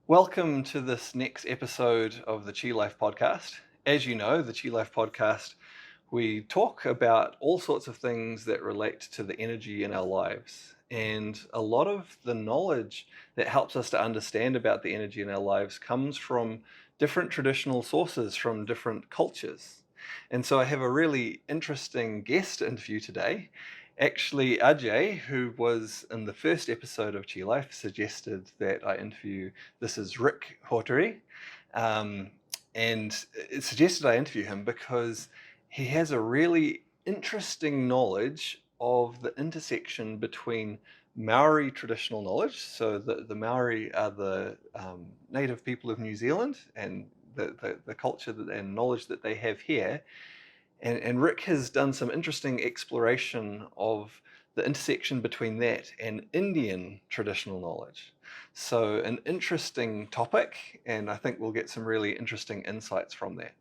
Welcome to this next episode of the Chi Life podcast. As you know, the Chi Life podcast, we talk about all sorts of things that relate to the energy in our lives. And a lot of the knowledge that helps us to understand about the energy in our lives comes from different traditional sources from different cultures. And so I have a really interesting guest interview today. Actually, Ajay, who was in the first episode of Chi Life, suggested that I interview. This is Rick Hotere, um, and it suggested I interview him because he has a really interesting knowledge of the intersection between Maori traditional knowledge. So the Maori are the native people of New Zealand, and the culture and knowledge that they have here, and Rick has done some interesting exploration of the intersection between that and Indian traditional knowledge. So, an interesting topic, and I think we'll get some really interesting insights from that.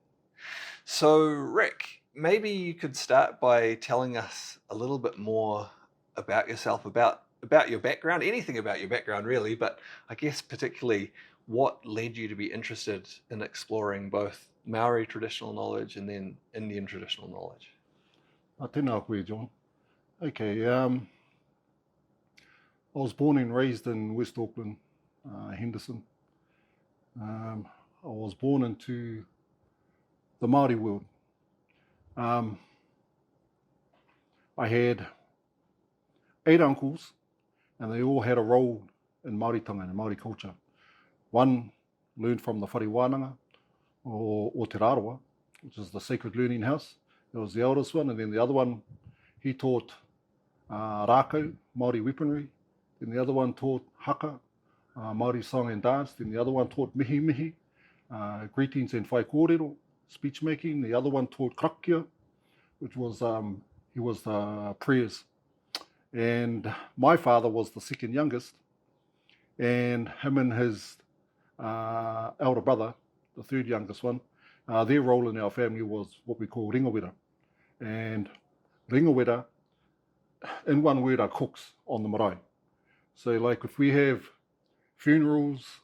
So, Rick, maybe you could start by telling us a little bit more about yourself, about your background, anything about your background really, but I guess particularly what led you to be interested in exploring both Maori traditional knowledge and then Indian traditional knowledge. Tēnā koe, John. Okay, I was born and raised in West Auckland, Henderson. I was born into the Māori world. I had 8 uncles, and they all had a role in Māoritanga and Māori culture. One learned from the whare wānanga, or Te Rāroa, which is the sacred learning house. That was the eldest one, and then the other one, he taught rākau, Māori weaponry. Then the other one taught haka, Māori song and dance. Then the other one taught mihi mihi, greetings and whai kōrero, speech making. The other one taught krakia, which was he was the prayers. And my father was the second youngest, and him and his elder brother, the third youngest one, their role in our family was what we call ringawera. And ringawera, in one word, are cooks on the marae. So like if we have funerals,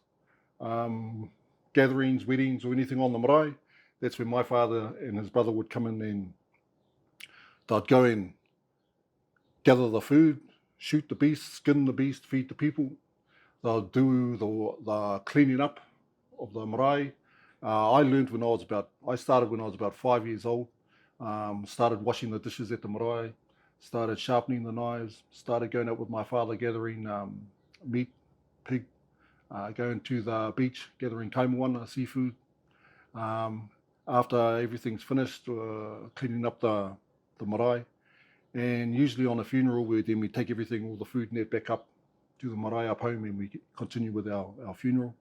gatherings, weddings, or anything on the marae, that's when my father and his brother would come in, and they'd go and gather the food, shoot the beast, skin the beast, feed the people. They'll do the cleaning up of the marae. I started when I was about 5 years old. Started washing the dishes at the marae, started sharpening the knives, started going out with my father gathering meat, pig, going to the beach, gathering kaumoana, seafood. After everything's finished, cleaning up the marae. And usually on a funeral, we take everything, all the food net back up to the marae up home, and we continue with our funeral.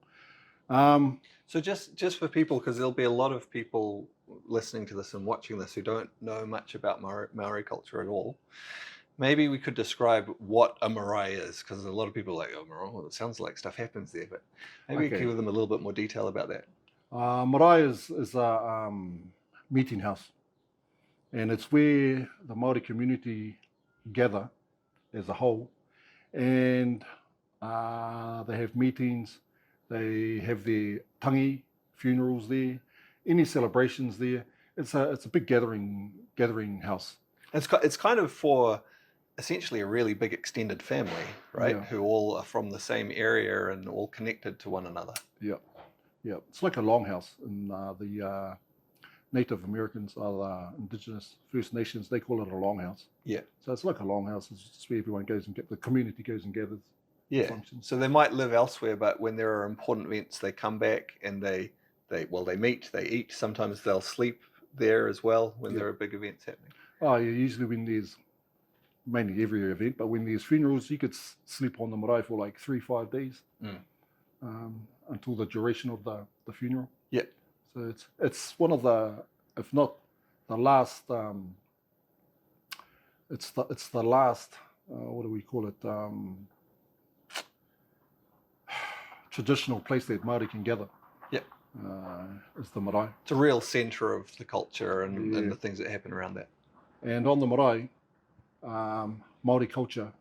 So just for people, because there'll be a lot of people listening to this and watching this who don't know much about Maori culture at all, maybe we could describe what a marae is, because a lot of people are like, oh, marae, well, it sounds like stuff happens there, but maybe we could give them a little bit more detail about that. Marae is a meeting house, and it's where the Maori community gather as a whole, and they have meetings. They have their tangi, funerals there, any celebrations there. It's a big gathering house. It's kind of for essentially a really big extended family, right? Yeah. Who all are from the same area and all connected to one another. Yeah. It's like a longhouse, and the Native Americans, the Indigenous First Nations, they call it a longhouse. Yeah. So it's like a longhouse. It's just where everyone goes and the community goes and gathers. Yeah. Functions. So they might live elsewhere, but when there are important events, they come back and they meet, they eat. Sometimes they'll sleep there as well when there are big events happening. Oh, yeah, usually when there's, mainly every event, but when there's funerals, you could sleep on the marae for like 3-5 days until the duration of the funeral. Yeah. So it's one of the, if not the last, it's the last, what do we call it? Traditional place that Māori can gather. Yep. Is the marae. It's a real centre of the culture and the things that happen around that. And on the marae, Māori culture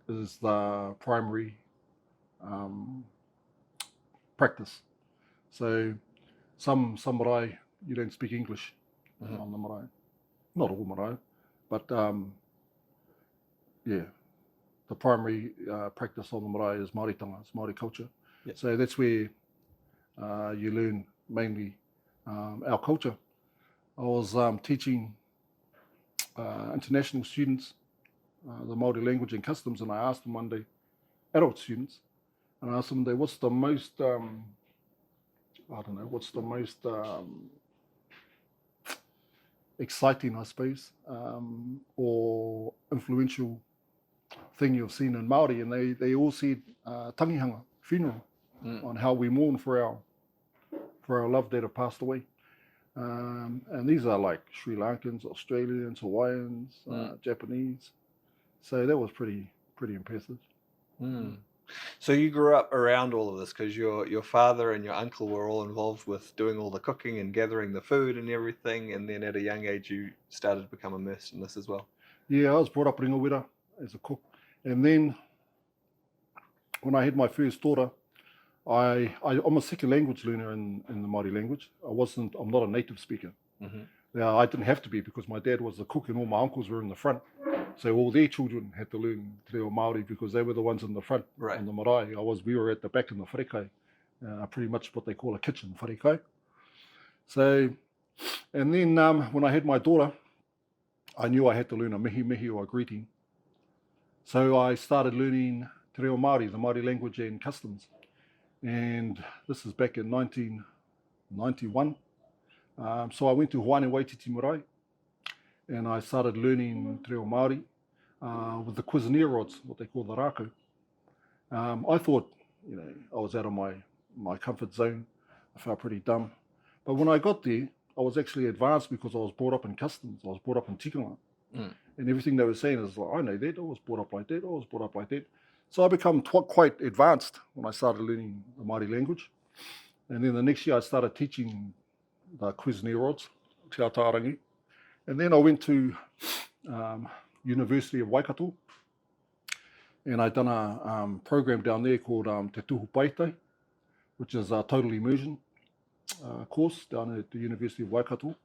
is the primary practice. So some marae, you don't speak English on the marae. Not all marae, but yeah, the primary practice on the marae is Māoritanga, it's Māori culture. Yep. So that's where you learn mainly our culture. I was teaching international students the Māori language and customs, and I asked them one day, adult students, and I asked them one day, what's the most, exciting, I suppose, or influential thing you've seen in Māori, and they all said tangihanga, funeral, on how we mourn for our loved that have passed away. And these are like Sri Lankans, Australians, Hawaiians, Japanese. So that was pretty impressive. So you grew up around all of this because your father and your uncle were all involved with doing all the cooking and gathering the food and everything, and then at a young age you started to become immersed in this as well. Yeah, I was brought up ringawera as a cook, and then when I had my first daughter, I'm a second language learner in the Māori language. I'm not a native speaker. Now, I didn't have to be because my dad was the cook and all my uncles were in the front. So all their children had to learn te reo Māori because they were the ones in the front on the marae. We were at the back in the wharekai, pretty much what they call a kitchen, wharekai. So, and then when I had my daughter, I knew I had to learn a mihi or a greeting. So I started learning te reo Māori, the Māori language and customs. And this is back in 1991. So I went to Hawaiian Waititi Marae, and I started learning te reo Māori with the Cuisinere rods, what they call the rākau. I thought, I was out of my comfort zone. I felt pretty dumb. But when I got there, I was actually advanced because I was brought up in customs. I was brought up in tikanga. And everything they were saying is like, I know that, I was brought up like that, I was brought up like that. So I became quite advanced when I started learning the Māori language. And then the next year I started teaching the Cuisinere rods, Te Atarangi. And then I went to University of Waikato, and I done a program down there called Te Tuhu Paetai, which is a total immersion course down at the University of Waikato.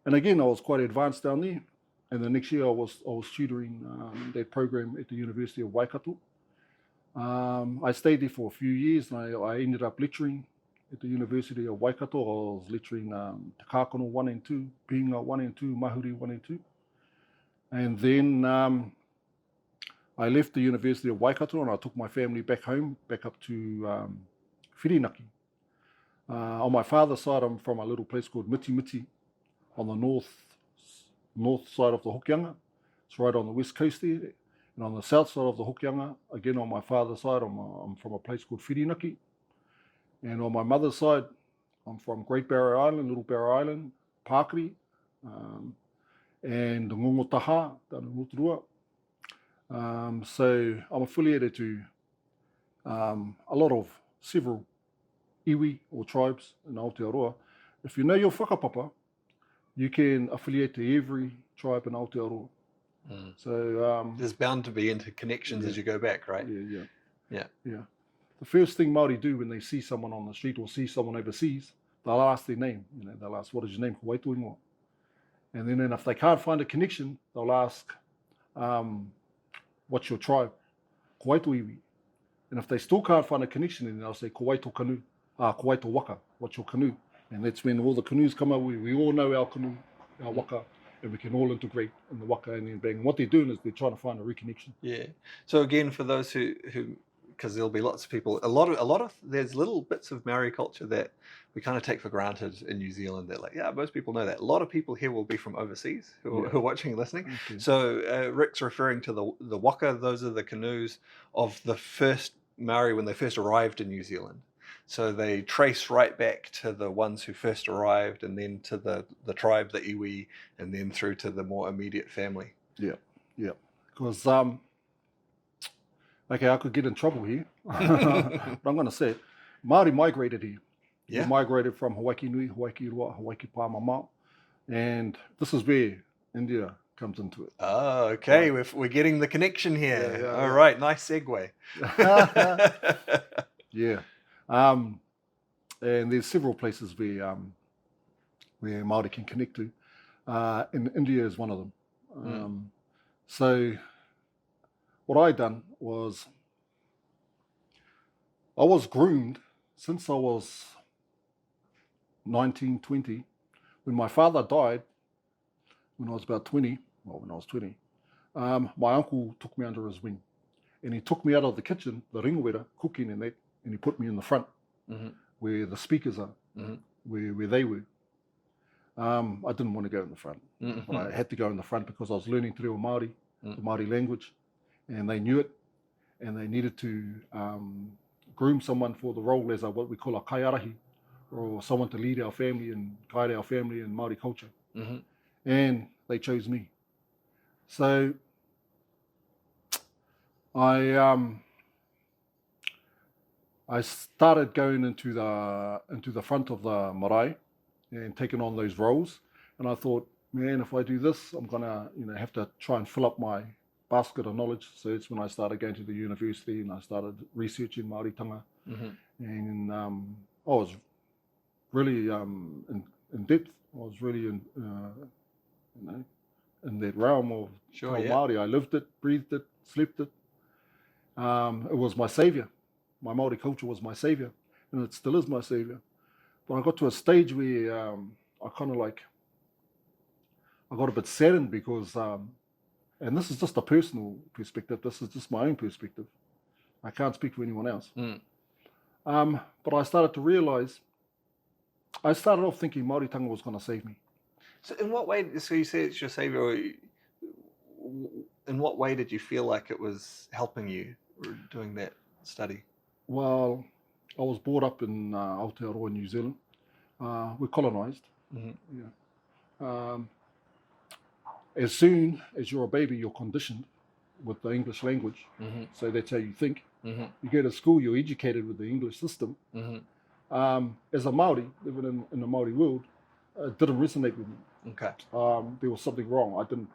And again, I was quite advanced down there. And the next year I was tutoring that program at the University of Waikato. I stayed there for a few years, and I ended up lecturing at the University of Waikato. I was lecturing Te Kākono 1 and 2, Pinga 1 and 2, Mahuri 1 and 2. And then I left the University of Waikato and I took my family back home, back up to Whirinaki. On my father's side, I'm from a little place called Miti on the north side of the Hokianga. It's right on the west coast there. And on the south side of the Hokianga, again on my father's side, I'm from a place called Whirinaki. And on my mother's side, I'm from Great Barrier Island, Little Barrier Island, Pakri, and Ngongotaha, Tanuruturua. So I'm affiliated to a lot of several iwi or tribes in Aotearoa. If you know your whakapapa, you can affiliate to every tribe in Aotearoa. So there's bound to be interconnections as you go back, right? Yeah. The first thing Māori do when they see someone on the street or see someone overseas, they'll ask their name. They'll ask, what is your name? Kawaito ingoa. And then if they can't find a connection, they'll ask, what's your tribe? Kawaito iwi. And if they still can't find a connection, then they'll say, Kawaito kanu, Kawaito waka, what's your canoe? And that's when all the canoes come out. We all know our canoe, our waka, and we can all integrate in the waka and then bang. What they're doing is they're trying to find a reconnection. Yeah. So again, for those who because there'll be lots of people, a lot of there's little bits of Maori culture that we kind of take for granted in New Zealand that most people know that. A lot of people here will be from overseas who are watching and listening. Okay. So Rick's referring to the waka. Those are the canoes of the first Maori when they first arrived in New Zealand. So they trace right back to the ones who first arrived, and then to the tribe, the iwi, and then through to the more immediate family. Yeah. Because okay, I could get in trouble here, but I'm going to say it. Māori migrated here. Yeah. They migrated from Hawaii Nui, Hawaii Rua, Hawaii Pāmamao, and this is where India comes into it. Oh, okay. Right. We're getting the connection here. All right, nice segue. Yeah. and there's several places where Māori can connect to. And India is one of them. So what I done was I was groomed since I was 19, 20. When my father died, when I was about 20, well, when I was 20, my uncle took me under his wing. And he took me out of the kitchen, the ringawera, cooking and that, and he put me in the front, where the speakers are, where they were. I didn't want to go in the front, but I had to go in the front because I was learning Te Reo Māori, the Māori language, and they knew it, and they needed to groom someone for the role as what we call a kaiarahi, or someone to lead our family and guide our family in Māori culture. And they chose me. So I started going into the front of the marae and taking on those roles, and I thought, man, if I do this, I'm gonna have to try and fill up my basket of knowledge. So it's when I started going to the university and I started researching Māoritanga, and I was really in depth. I was really in in that realm of Māori. I lived it, breathed it, slept it. It was my saviour. My Māori culture was my saviour, and it still is my saviour. But I got to a stage where I kind of I got a bit saddened because, and this is just a personal perspective, this is just my own perspective. I can't speak for anyone else. But I started to realise, I started off thinking Māoritanga was going to save me. So in what way, so you say it's your saviour, in what way did you feel like it was helping you doing that study? Well, I was brought up in Aotearoa, New Zealand. We're colonised. As soon as you're a baby, you're conditioned with the English language. So that's how you think. You go to school, you're educated with the English system. As a Māori, living in the Māori world, it didn't resonate with me. There was something wrong. I didn't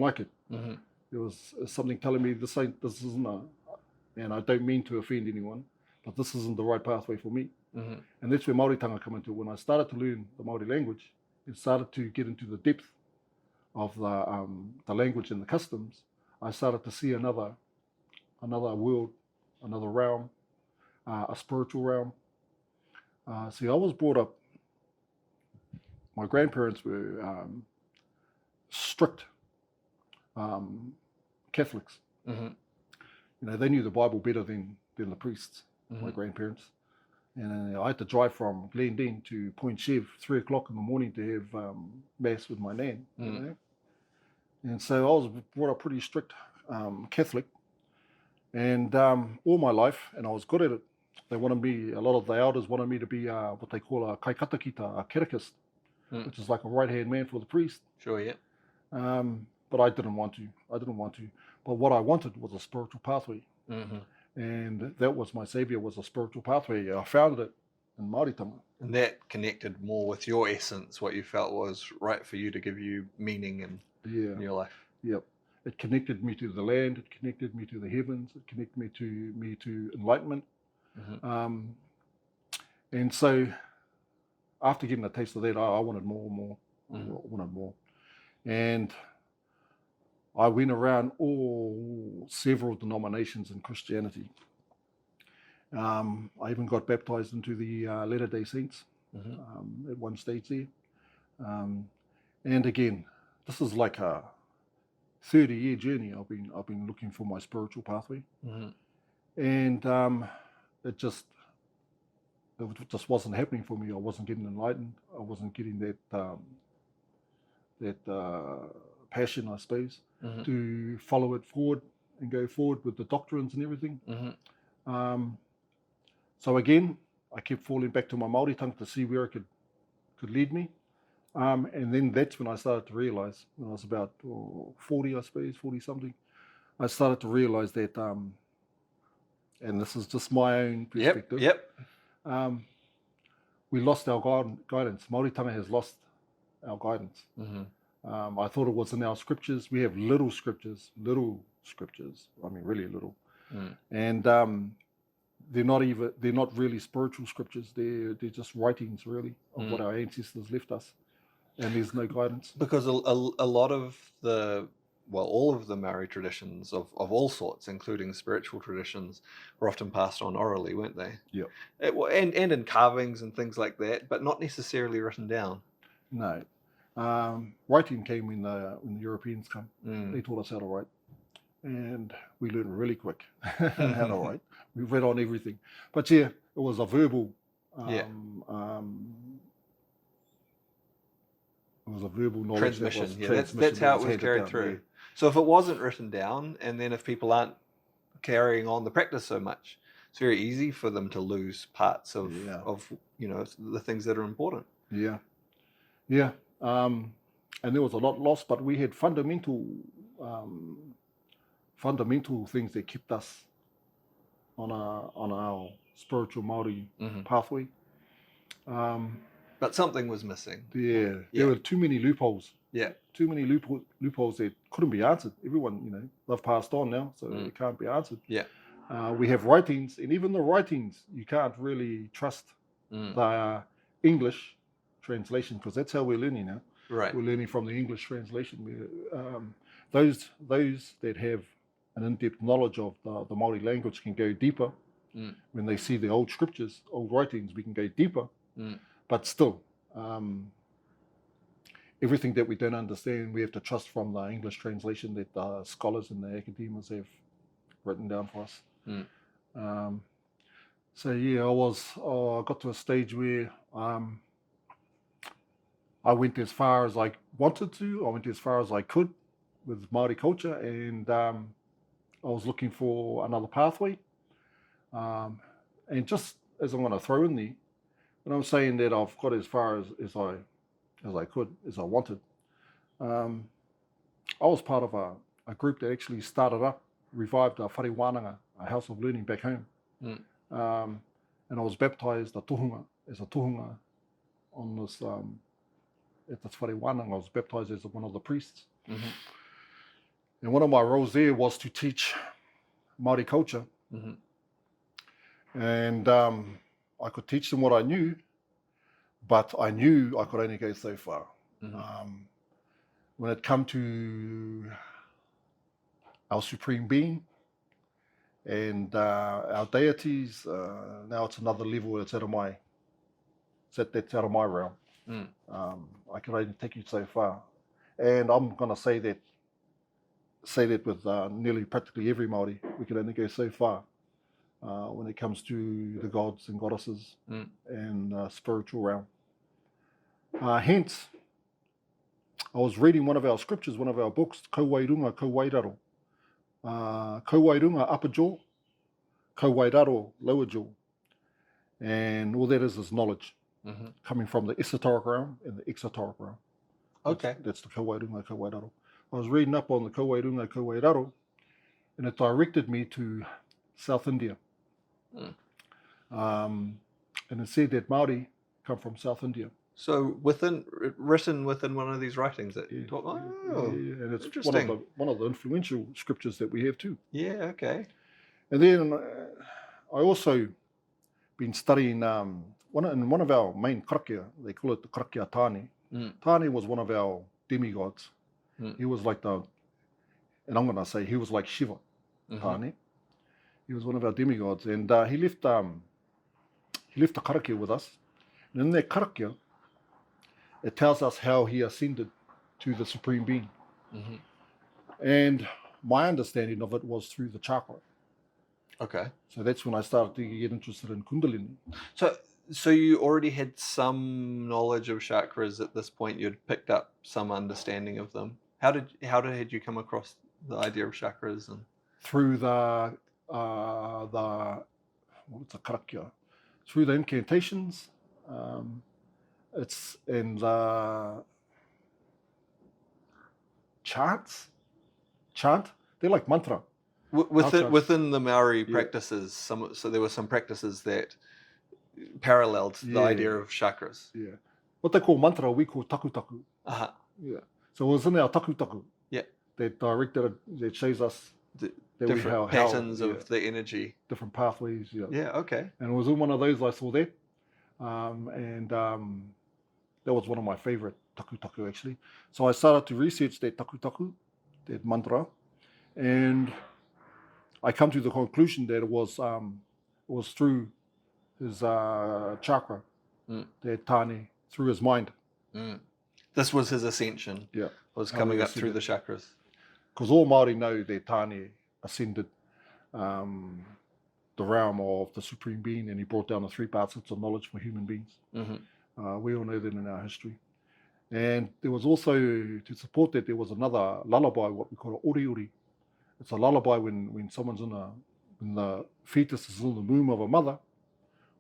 like it. There was something telling me this isn't and I don't mean to offend anyone, but this isn't the right pathway for me. And that's where Māoritanga come into. When I started to learn the Māori language and started to get into the depth of the language and the customs, I started to see another world, another realm, a spiritual realm. See, I was brought up, my grandparents were strict Catholics. They knew the Bible better than the priests, my grandparents. And I had to drive from Glendine to Point Chev 3 o'clock in the morning to have mass with my nan. And so I was brought up pretty strict Catholic, and all my life, and I was good at it. They wanted me, a lot of the elders wanted me to be what they call a kaikatakita, a catechist, which is like a right-hand man for the priest. But I didn't want to. But what I wanted was a spiritual pathway. And that was my saviour, was a spiritual pathway. I found it in Māoritanga. And that connected more with your essence, what you felt was right for you to give you meaning in your life. Yep. It connected me to the land. It connected me to the heavens. It connected me to enlightenment. And so after getting a taste of that, I wanted more and more. I wanted more. And I went around several denominations in Christianity. I even got baptized into the Latter-day Saints at one stage there. And again, this is like a 30-year journey. I've been looking for my spiritual pathway, and it just wasn't happening for me. I wasn't getting enlightened. I wasn't getting that passion, I suppose, to follow it forward and go forward with the doctrines and everything. So again, I kept falling back to my Māoritanga to see where it could lead me. And then that's when I started to realise, when I was about 40, I suppose, 40-something, I started to realise that, and this is just my own perspective, we lost our guidance. Māoritanga has lost our guidance. I thought it was in our scriptures. We have little scriptures, I mean really little. And they're not really spiritual scriptures. They're just writings really of what our ancestors left us, and there's no guidance. Because a lot of all of the Maori traditions of all sorts, including spiritual traditions, were often passed on orally, weren't they? Yep. And in carvings and things like that, but not necessarily written down. No. Writing came when the Europeans come. They taught us how to write, and we learned really quick how to write. We read on everything, but yeah, it was a verbal. It was a verbal knowledge. Transmission. That's how it was carried through. Yeah. So if it wasn't written down, and then if people aren't carrying on the practice so much, it's very easy for them to lose parts of the things that are important. Yeah. And there was a lot lost, but we had fundamental things that kept us on our spiritual Maori pathway. But something was missing. Yeah, there were too many loopholes. Yeah, too many loopholes that couldn't be answered. Everyone, they've passed on now, so it can't be answered. Yeah, we have writings, and even the writings, you can't really trust the English translation, because that's how we're learning now. Right, we're learning from the English translation. Those that have an in-depth knowledge of the Maori language can go deeper. When they see the old scriptures, old writings, we can go deeper. But still, everything that we don't understand, we have to trust from the English translation that the scholars and the academics have written down for us. So yeah, I got to a stage where I went as far as I wanted to. I went as far as I could with Maori culture, and I was looking for another pathway. And just as I'm going to throw in there, when I'm saying that I've got as far as I could, as I wanted, I was part of a group that actually revived a whare wānanga, a house of learning back home. And I was baptised as a tohunga on this, at this whare wānanga. I was baptised as one of the priests. And one of my roles there was to teach Maori culture. And I could teach them what I knew, but I knew I could only go so far. When it come to our Supreme Being and our deities, now it's another level. That's out of my realm. I can only take you so far, and I'm going to say that with nearly practically every Maori, we can only go so far. When it comes to the gods and goddesses and spiritual realm. Hence, I was reading one of our scriptures, one of our books, Kauwairunga, Kauwairaro. Kauwairunga, upper jaw, Kauwairaro, lower jaw. And all that is knowledge, coming from the esoteric realm and the exoteric realm. Okay. That's the Kauwairunga, Kauwairaro. I was reading up on the Kauwairunga, Kauwairaro, and it directed me to South India. And it said that Maori come from South India. So written within one of these writings that you talk. And it's interesting. one of the influential scriptures that we have too. Yeah. Okay. And then I also been studying one of our main karakia. They call it the karakia Tane. Tane was one of our demigods. He was like and I'm going to say he was like Shiva. Tane. He was one of our demigods, and he left the karakia with us. And in that karakia, it tells us how he ascended to the Supreme Being. And my understanding of it was through the chakra. Okay. So that's when I started to get interested in Kundalini. So you already had some knowledge of chakras at this point. You'd picked up some understanding of them. How did you come across the idea of chakras? And through what's a karakia? Through the incantations, it's in the chant. They're like mantra. Within the Maori practices, so there were some practices that paralleled the idea of chakras. Yeah, what they call mantra, we call taku. Yeah, so it was in our taku. Yeah, that directed it, that shows us that Different we, how patterns yeah, of the energy. different pathways. Yeah. Yeah, okay. And it was in one of those I saw that. And that was one of my favorite taku actually. So I started to research that taku, that mantra, and I come to the conclusion that it was through his chakra, Mm. that tane, through his mind. Mm. This was his ascension. Yeah. Was How coming he up through the ascended. chakras. Because all Māori know that tane ascended the realm of the Supreme Being, and he brought down the 3 parts of knowledge for human beings. Mm-hmm. We all know that in our history. And there was also, to support that, there was another lullaby, what we call a ori. It's a lullaby when someone's when the fetus is in the womb of a mother.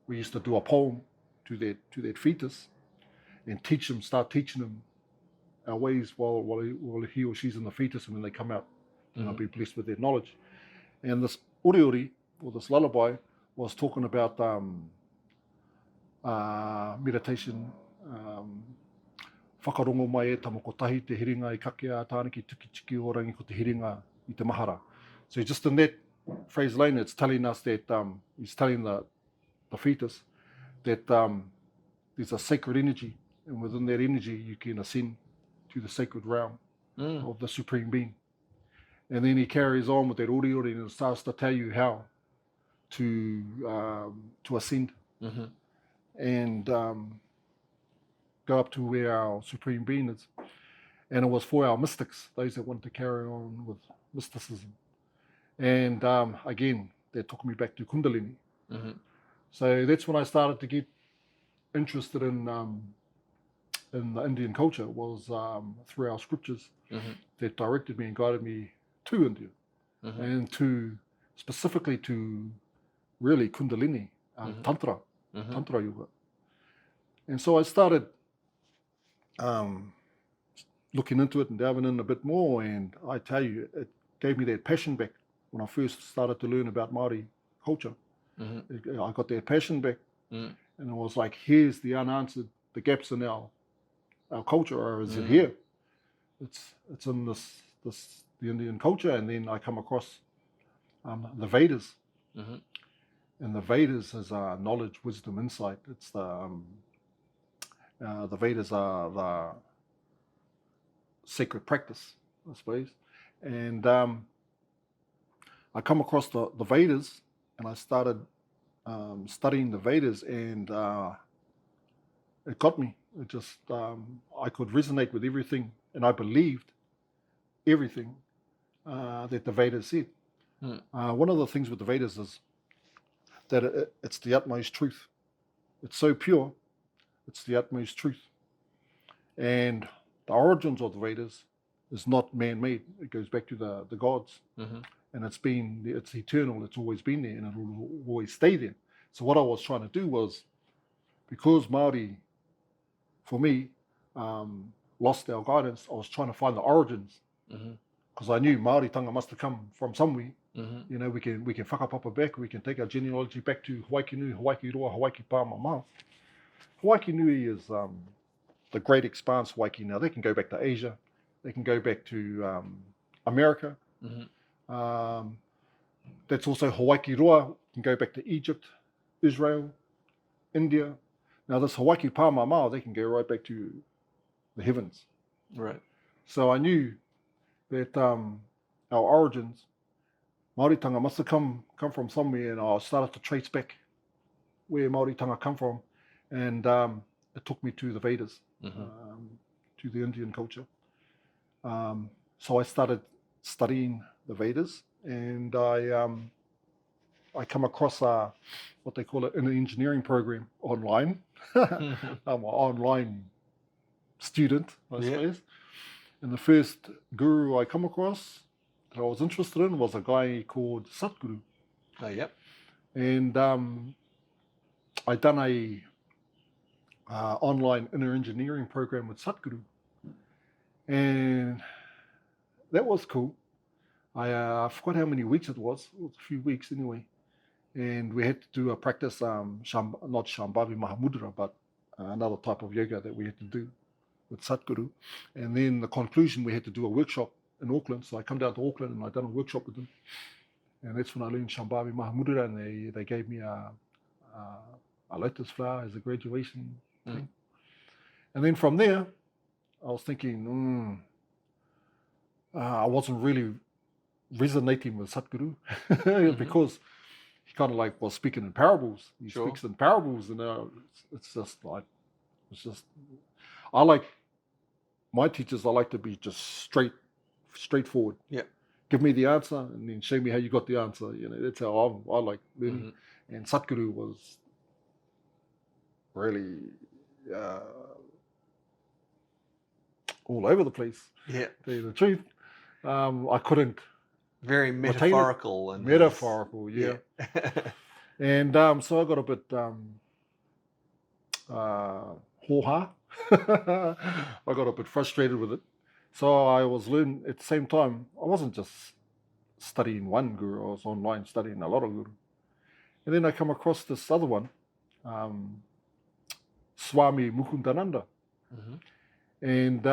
We used to do a poem to that fetus and start teaching them our ways while he or she's in the fetus, and when they come out, be blessed with their knowledge. And this ori, or this lullaby, was talking about meditation, whakarongo mai e tamo kotahi te hiringa I kake a tāne ki tiki o rangi ko te hiringa I te mahara. So just in that phrase alone, it's telling us that, he's telling the fetus that there's a sacred energy, and within that energy you can ascend to the sacred realm of the Supreme Being. And then he carries on with that ori and starts to tell you how to ascend and go up to where our Supreme Being is. And it was for our mystics, those that want to carry on with mysticism. And again, that took me back to Kundalini. So that's when I started to get interested in the Indian culture, was through our scriptures that directed me and guided me to India, and specifically to really Kundalini, Tantra yoga. And so I started looking into it and delving in a bit more, and I tell you, it gave me that passion back when I first started to learn about Maori culture. I got that passion back, and it was like, here's the unanswered, the gaps in our culture are is here. It's in the Indian culture. And then I come across the Vedas, and the Vedas is knowledge, wisdom, insight. It's the Vedas are the sacred practice, I suppose. And I come across the Vedas, and I started studying the Vedas, and it got me. It just, I could resonate with everything, and I believed everything that the Vedas said. One of the things with the Vedas is that it's the utmost truth. It's so pure, it's the utmost truth. And the origins of the Vedas is not man-made. It goes back to the gods. And it's eternal, it's always been there, and it will always stay there. So what I was trying to do was, because Māori, for me, lost our guidance, I was trying to find the origins, because I knew Māori tanga must have come from somewhere. We can whakapapa back, we can take our genealogy back to Hawaii Nui, Hawaii Roa, Hawaii Pāmama. Hawaii Nui is the great expanse Hawaii. Now they can go back to Asia, they can go back to America. That's also Hawaii Roa, can go back to Egypt, Israel, India. Now this Hawaii Pāmama, they can go right back to the heavens. Right. So I knew that our origins, Māoritanga must have come from somewhere, and I started to trace back where Māoritanga come from, and it took me to the Vedas, to the Indian culture. So I started studying the Vedas, and I come across what they call an engineering program online. I'm an online student, I suppose. And the first guru I come across that I was interested in was a guy called Satguru. Oh, yep. And I done a online inner engineering program with Satguru, and that was cool. I forgot how many weeks it was a few weeks anyway. And we had to do a practice, not Shambhavi Mahamudra, but another type of yoga that we had to do with Satguru. And then the conclusion, we had to do a workshop in Auckland. So I come down to Auckland and I done a workshop with him. And that's when I learned Shambhavi Mahamudra, and they gave me a lotus flower as a graduation thing. And then from there, I was thinking, I wasn't really resonating with Satguru because he kind of like was speaking in parables. He speaks in parables, and it's just like, I like my teachers. I like to be just straightforward. Yeah. Give me the answer and then show me how you got the answer. That's how I like learning. And Satguru was really all over the place. Yeah. To tell you the truth. I couldn't. Very metaphorical. Metaphorical, yeah. And so I got a bit ho-ha. I got a bit frustrated with it. So I was learning at the same time. I wasn't just studying one guru. I was online studying a lot of guru. And then I come across this other one, Swami Mukundananda. And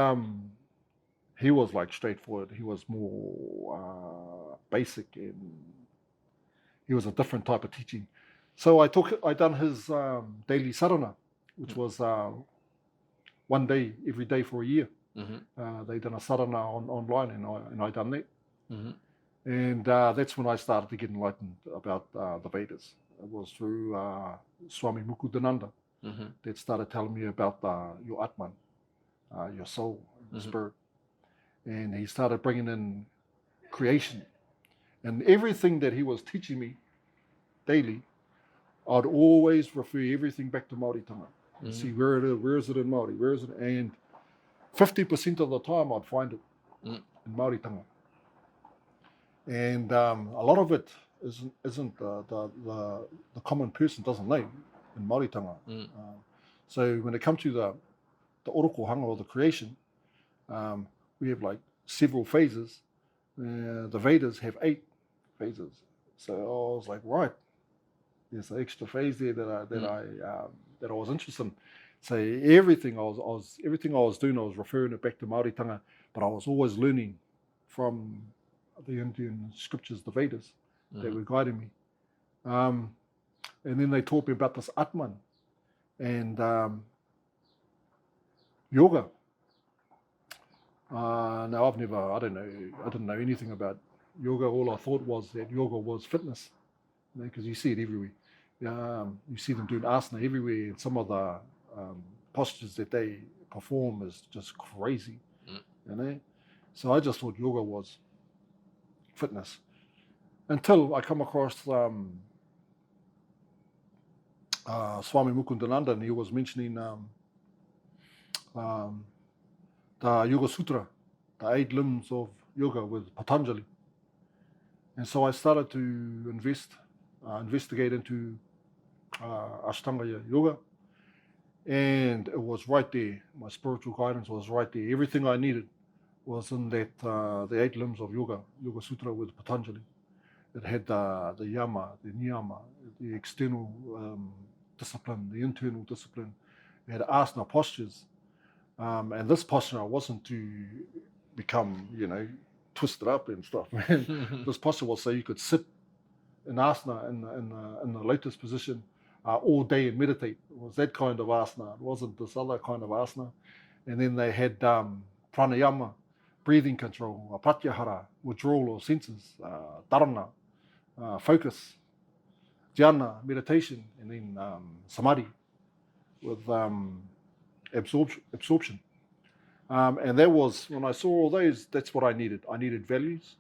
he was like straightforward. He was more basic, and he was a different type of teaching. So I done his daily sadhana, which was 1 day every day for a year. They done a sadhana online, and I done that. And that's when I started to get enlightened about the Vedas. It was through Swami Mukundananda that started telling me about your Atman, your soul, your spirit. And he started bringing in creation. And everything that he was teaching me daily, I'd always refer everything back to Maori tanga. See where is it in Maori, where is it? And 50% of the time I'd find it in Maori tanga. And a lot of it isn't the common person doesn't know in Maori tanga. So when it comes to the orokohanga or the creation, we have like several phases. The Vedas have 8 phases. So I was like, right, there's an extra phase there that I was interested in. So everything I was doing, I was referring it back to Maori tanga, but I was always learning from the Indian scriptures, the Vedas, that were guiding me. And then they taught me about this Atman and yoga. Now I didn't know anything about yoga. All I thought was that yoga was fitness, because you see it everywhere. You see them doing asana everywhere, and some of the postures that they perform is just crazy, So I just thought yoga was fitness, until I come across Swami Mukundananda, and he was mentioning the Yoga Sutra, the 8 limbs of yoga with Patanjali. And so I started to investigate into Ashtanga yoga. And it was right there. My spiritual guidance was right there. Everything I needed was in that the 8 limbs of yoga, Yoga Sutra with Patanjali. It had the yama, the niyama, the external discipline, the internal discipline. It had asana postures. And this posture wasn't to become, twisted up and stuff. This posture was so you could sit in asana in the lotus position all day and meditate. It was that kind of asana. It wasn't this other kind of asana. And then they had pranayama, breathing control, pratyahara, withdrawal of senses, dharana, focus, dhyana, meditation, and then samadhi with absorption. And that was, when I saw all those, that's what I needed. I needed values,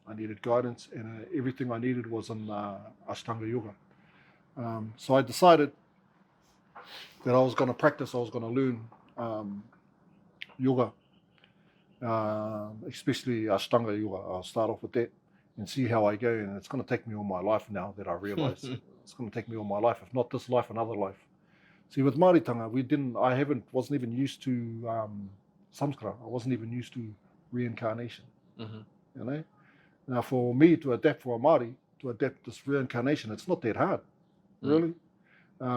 I needed guidance, and everything I needed was in Ashtanga yoga. So I decided that I was going to practice, I was going to learn yoga, especially Ashtanga yoga. I'll start off with that and see how I go. And it's going to take me all my life now that I realize. It's going to take me all my life, if not this life, another life. See, with Māori tanga, wasn't even used to samskara. I wasn't even used to reincarnation. Now, for me to adapt for a Māori, to adapt this reincarnation, it's not that hard, really,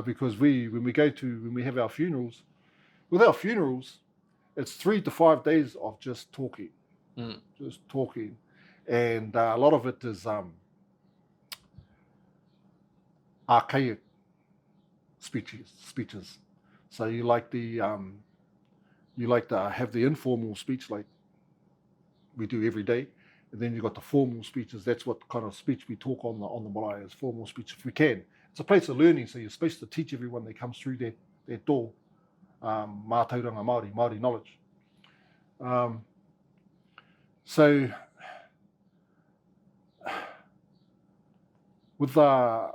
because when we have our funerals, with our funerals, it's 3 to 5 days of just talking, and a lot of it is archaic speeches. So you like to have the informal speech like we do every day, and then you got the formal speeches. That's what kind of speech we talk on the marae is formal speech if we can. It's a place of learning, so you're supposed to teach everyone that comes through that door, mātauranga Māori knowledge. So with I've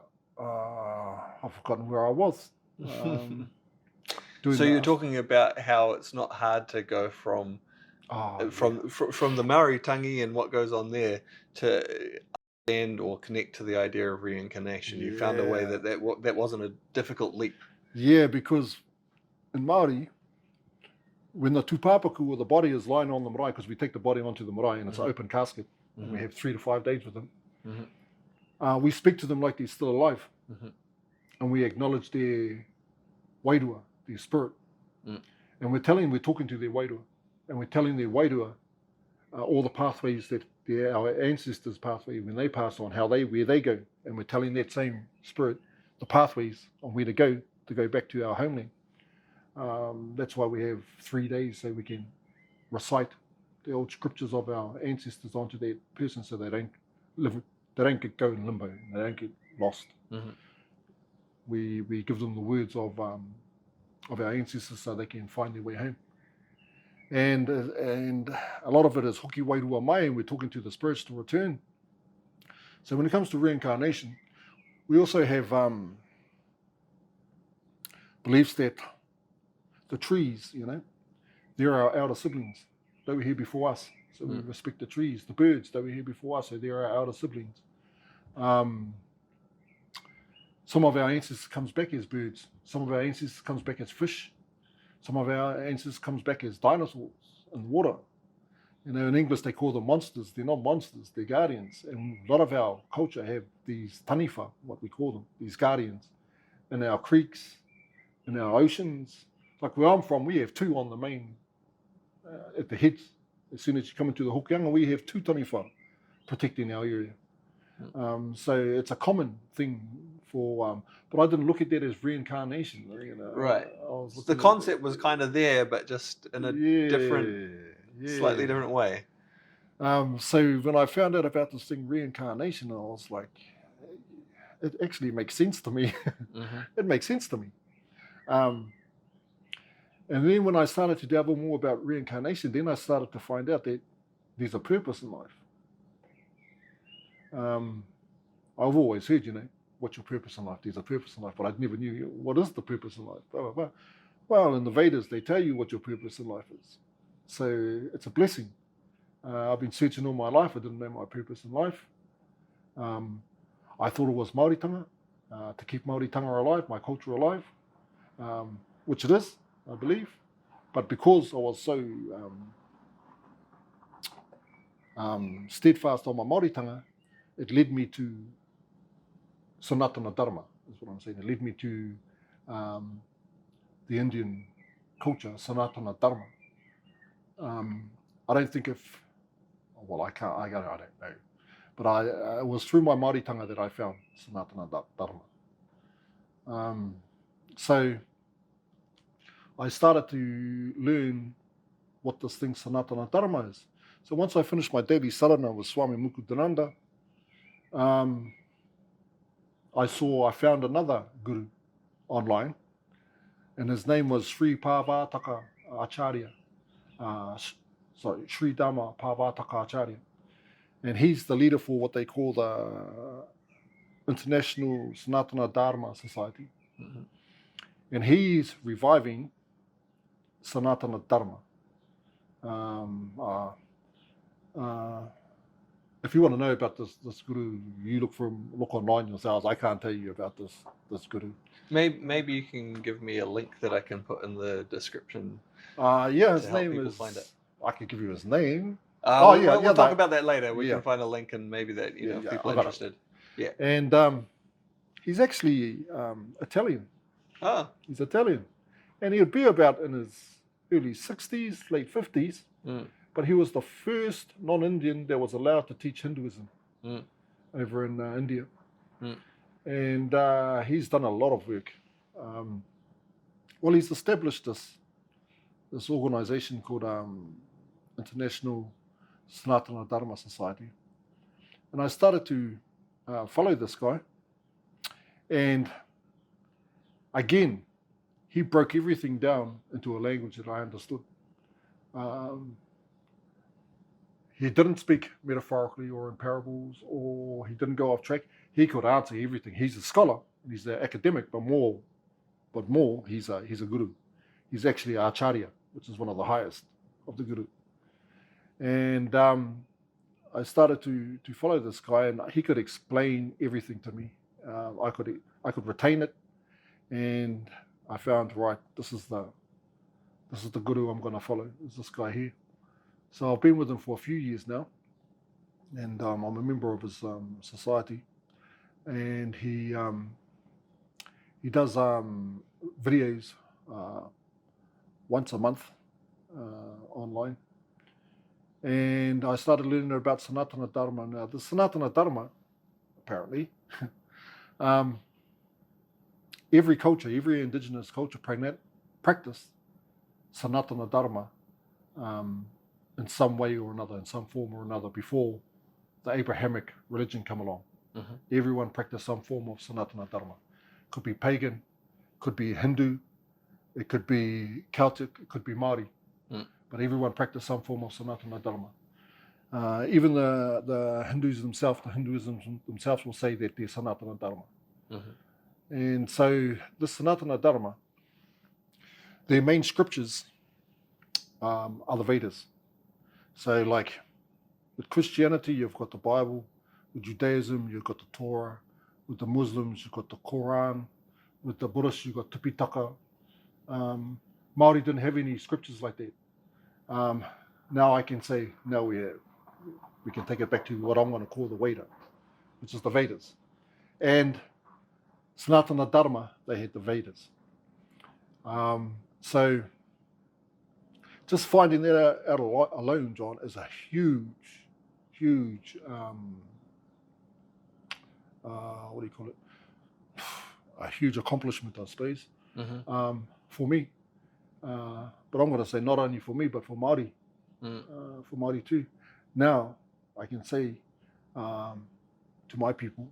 forgotten where I was. So you're talking about how it's not hard to go from the Maori tangi and what goes on there to understand or connect to the idea of reincarnation. You found a way that wasn't a difficult leap. Yeah, because in Māori, when the tūpāpaku or the body is lying on the marae, because we take the body onto the marae and it's an open casket, and we have 3 to 5 days with them, we speak to them like they're still alive, and we acknowledge their wairua, their spirit, and we're talking to their wairua, and we're telling their wairua all the pathways that our ancestors' pathway when they pass on, where they go, and we're telling that same spirit the pathways on where to go back to our homeland. That's why we have 3 days so we can recite the old scriptures of our ancestors onto that person, so they don't go in limbo, and they don't get lost. We give them the words of our ancestors so they can find their way home. And a lot of it is hoki wairua mai, and we're talking to the spirits to return. So when it comes to reincarnation, we also have beliefs that the trees, they're our elder siblings. They were here before us, so we respect the trees. The birds, they were here before us, so they're our elder siblings. Some of our ancestors comes back as birds. Some of our ancestors comes back as fish. Some of our ancestors comes back as dinosaurs in water. In English they call them monsters. They're not monsters, they're guardians. And a lot of our culture have these taniwha, what we call them, these guardians, in our creeks, in our oceans. Like where I'm from, we have 2 on the main, at the heads. As soon as you come into the Hokianga, we have 2 taniwha protecting our area. So it's a common thing for, but I didn't look at that as reincarnation. Right. The concept was kind of there, but just in a slightly different way. So when I found out about this thing, reincarnation, I was like, it actually makes sense to me. It makes sense to me. And then when I started to dabble more about reincarnation, then I started to find out that there's a purpose in life. I've always heard, what's your purpose in life? There's a purpose in life, but I never knew what is the purpose in life. Blah, blah, blah. Well, in the Vedas, they tell you what your purpose in life is. So it's a blessing. I've been searching all my life. I didn't know my purpose in life. I thought it was Māoritanga, to keep Māoritanga alive, my culture alive, which it is, I believe. But because I was so steadfast on my Māoritanga, it led me to Sanatana Dharma, is what I'm saying. It led me to the Indian culture, Sanatana Dharma. I don't think I don't know. But it was through my Māoritanga that I found Sanatana Dharma. So I started to learn what this thing Sanatana Dharma is. So once I finished my daily sarana with Swami Mukudhananda, I found another guru online, and his name was Sri Parvataka Acharya. Sri Dhamma Parvataka Acharya. And he's the leader for what they call the International Sanatana Dharma Society. And he's reviving Sanatana Dharma. If you want to know about this guru, you look online yourselves. I can't tell you about this guru. Maybe you can give me a link that I can put in the description. His name is. Find it. I can give you his name. We'll talk about that later. We can find a link, and maybe that if people are interested. Yeah. And he's actually Italian. He's Italian, and he'd be about in his early 60s, late 50s. But he was the first non-Indian that was allowed to teach Hinduism over in India. And he's done a lot of work. Um, well, he's established this organisation called International Sanatana Dharma Society. And I started to follow this guy. And again, he broke everything down into a language that I understood. He didn't speak metaphorically or in parables, or he didn't go off track. He could answer everything. He's a scholar, he's an academic, but more, he's a guru. He's actually an acharya, which is one of the highest of the guru. And I started to follow this guy, and he could explain everything to me. I could retain it, and I found, right, this is the guru I'm going to follow. Is this guy here? So I've been with him for a few years now, and I'm a member of his society, and he does videos once a month online. And I started learning about Sanatana Dharma. Now, the Sanatana Dharma, apparently, every culture, every indigenous culture practice Sanatana Dharma in some way or another, in some form or another, before the Abrahamic religion come along. Mm-hmm. Everyone practiced some form of Sanatana Dharma. Could be pagan, could be Hindu, it could be Celtic, it could be Maori. But everyone practiced some form of Sanatana Dharma. Even the Hindus themselves, the Hinduism themselves will say that they're Sanatana Dharma. Mm-hmm. And so this Sanatana Dharma, their main scriptures are the Vedas. So like with Christianity, you've got the Bible. With Judaism, you've got the Torah. With the Muslims, you've got the Quran. With the Buddhists, you've got Tipitaka. Maori didn't have any scriptures like that. Now I can say, no, we can take it back to what I'm going to call the Veda, which is the Vedas. And Sanatana Dharma, they had the Vedas. So just finding that out alone, John, is a huge, what do you call it? A huge accomplishment, I suppose, for me. But I'm going to say not only for me, but for Māori, for Māori too. Now, I can say to my people,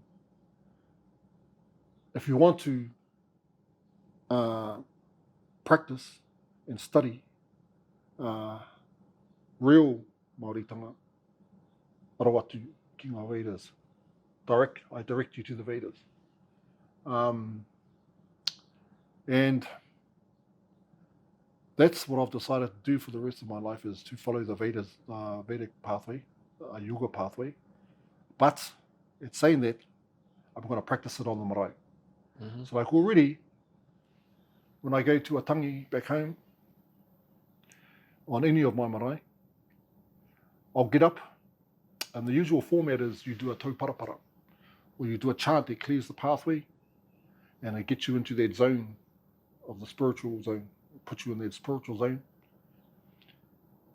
if you want to practice and study real Māoritanga, arawatu ki ngā Vedas. I direct you to the Vedas. And that's what I've decided to do for the rest of my life, is to follow the Vedas, Vedic pathway, yoga pathway. But it's saying that I'm going to practice it on the marae. Mm-hmm. So like already, when I go to a tangi back home, on any of my marae, I'll get up, and the usual format is you do a tauparapara, or you do a chant that clears the pathway, and it gets you into that zone of the spiritual zone, put you in that spiritual zone.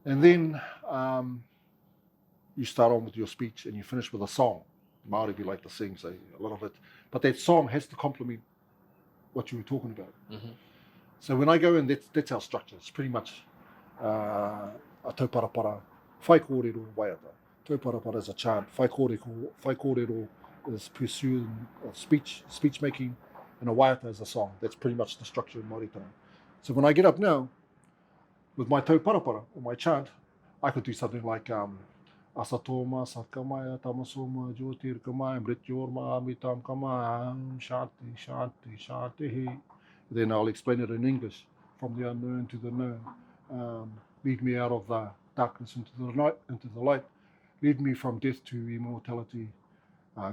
And then you start on with your speech, and you finish with a song. Māori we like to sing, so a lot of it. But that song has to complement what you were talking about. Mm-hmm. So when I go in, that's our structure. It's pretty much a tauparapara, whai kōrero waiata. Tauparapara is a chant, whai kōrero is pursuing speech making, and a waiata is a song. That's pretty much the structure in Māoritanga. So when I get up now, with my tauparapara, or my chant, I could do something like Asatoma, Satkamaya, Tamasoma, Jotir Kamaya, Brityorma, Amitam Kamaya, Shanti, Shanti, Shanti. Then I'll explain it in English, from the unknown to the known. Lead me out of the darkness into the light. Lead me from death to immortality.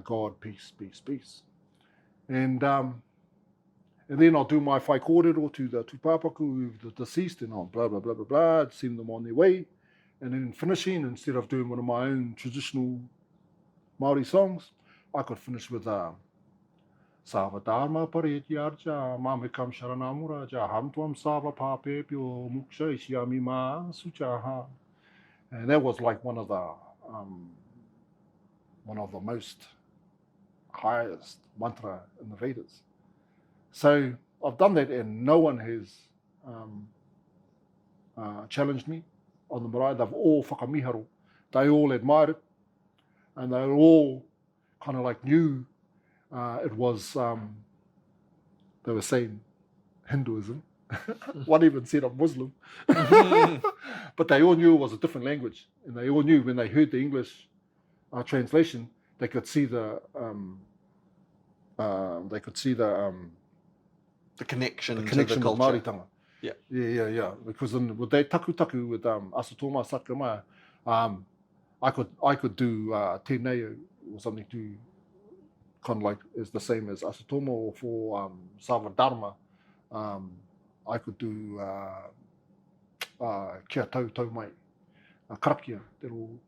God, peace, peace, peace. And then I'll do my whai kōrero to the tūpāpaku, the deceased, and I'll blah, blah, blah, blah, blah, send them on their way. And then finishing, instead of doing one of my own traditional Māori songs, I could finish with Sava Dharma Pareti Arja, Mamekam Sharanamura, Jahamtuam Sava Papepio, Muksha Ishiami Ma Suchaha. And that was like one of the most highest mantra in the Vedas. So I've done that, and no one has challenged me on the marae. They've all whakamiharo. They all admired it, and they all kind of like knew it was, they were saying Hinduism. One even said I'm Muslim. But they all knew it was a different language, and they all knew when they heard the English translation, they could see the connection to the with culture. Māoritanga. Yeah. Yeah. Because with that taku with Asatoma Sakama, I could do tēnei or something to kind of like is the same as Asatoma, or for Savadharma. I could do kia tau mai, karakia, that'll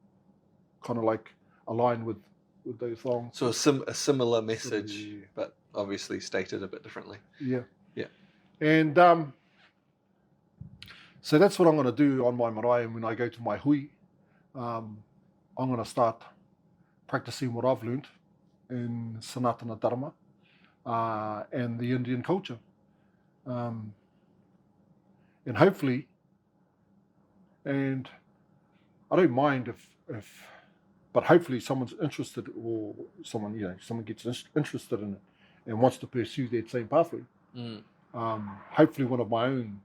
kind of like align with those songs. So a similar message, but obviously stated a bit differently. Yeah. And so that's what I'm going to do on my marae. And when I go to my hui, I'm going to start practicing what I've learned in Sanatana Dharma and the Indian culture. And hopefully, and I don't mind but hopefully someone's interested, or someone gets interested in it and wants to pursue that same pathway. Hopefully one of my own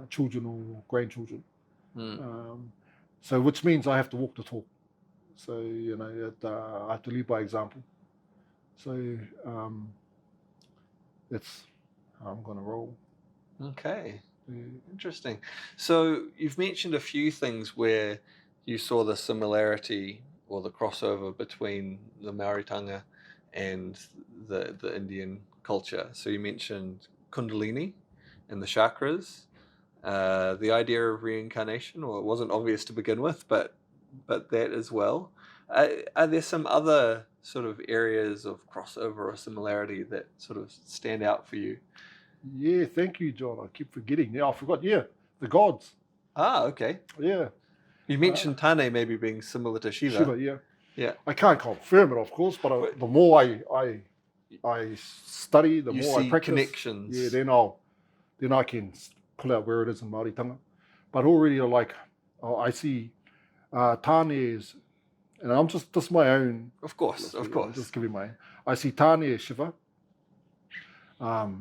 children or grandchildren. So which means I have to walk the talk. So, I have to lead by example. So that's how I'm going to roll. Okay. Interesting. So you've mentioned a few things where you saw the similarity or the crossover between the Maoritanga and the Indian culture. So you mentioned Kundalini and the chakras, the idea of reincarnation, or it wasn't obvious to begin with, but that as well. Are there some other sort of areas of crossover or similarity that sort of stand out for you? Yeah, thank you, John. I keep forgetting. Yeah, I forgot. Yeah, the gods. Ah, okay. Yeah. You mentioned Tane maybe being similar to Shiva. Shiva, yeah. I can't confirm it, of course, but the more I study, the more I practice. Connections. Yeah, then I can pull out where it is in Māoritanga. But already, I see Tane is, and I'm just my own. Of course. I'm just giving my own. I see Tane as Shiva,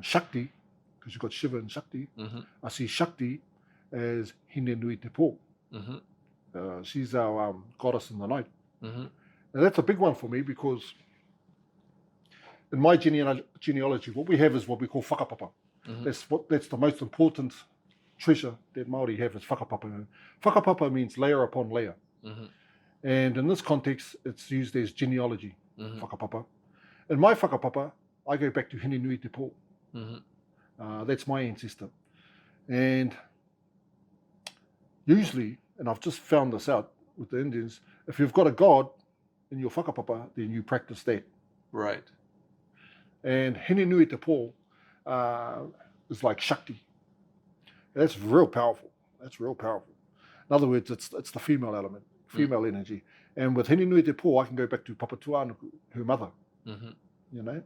Shakti, because you've got Shiva and Shakti. Mm-hmm. I see Shakti as Hine Nui Te Pō. Mm-hmm. She's our goddess in the night. Mm-hmm. And that's a big one for me, because in my genealogy, what we have is what we call whakapapa. Mm-hmm. That's the most important treasure that Māori have, is whakapapa. Whakapapa means layer upon layer. Mm-hmm. And in this context, it's used as genealogy, whakapapa. In my whakapapa, I go back to Hine Nui Te Pō. Mm-hmm. That's my ancestor. And usually, and I've just found this out with the Indians, if you've got a god in your whakapapa, then you practice that. Right. And Hine Nui Te Pō is like Shakti. And that's real powerful. In other words, it's the female element, female energy. And with Hine Nui Te Pō, I can go back to Papa Tuanuku, her mother. Mm-hmm.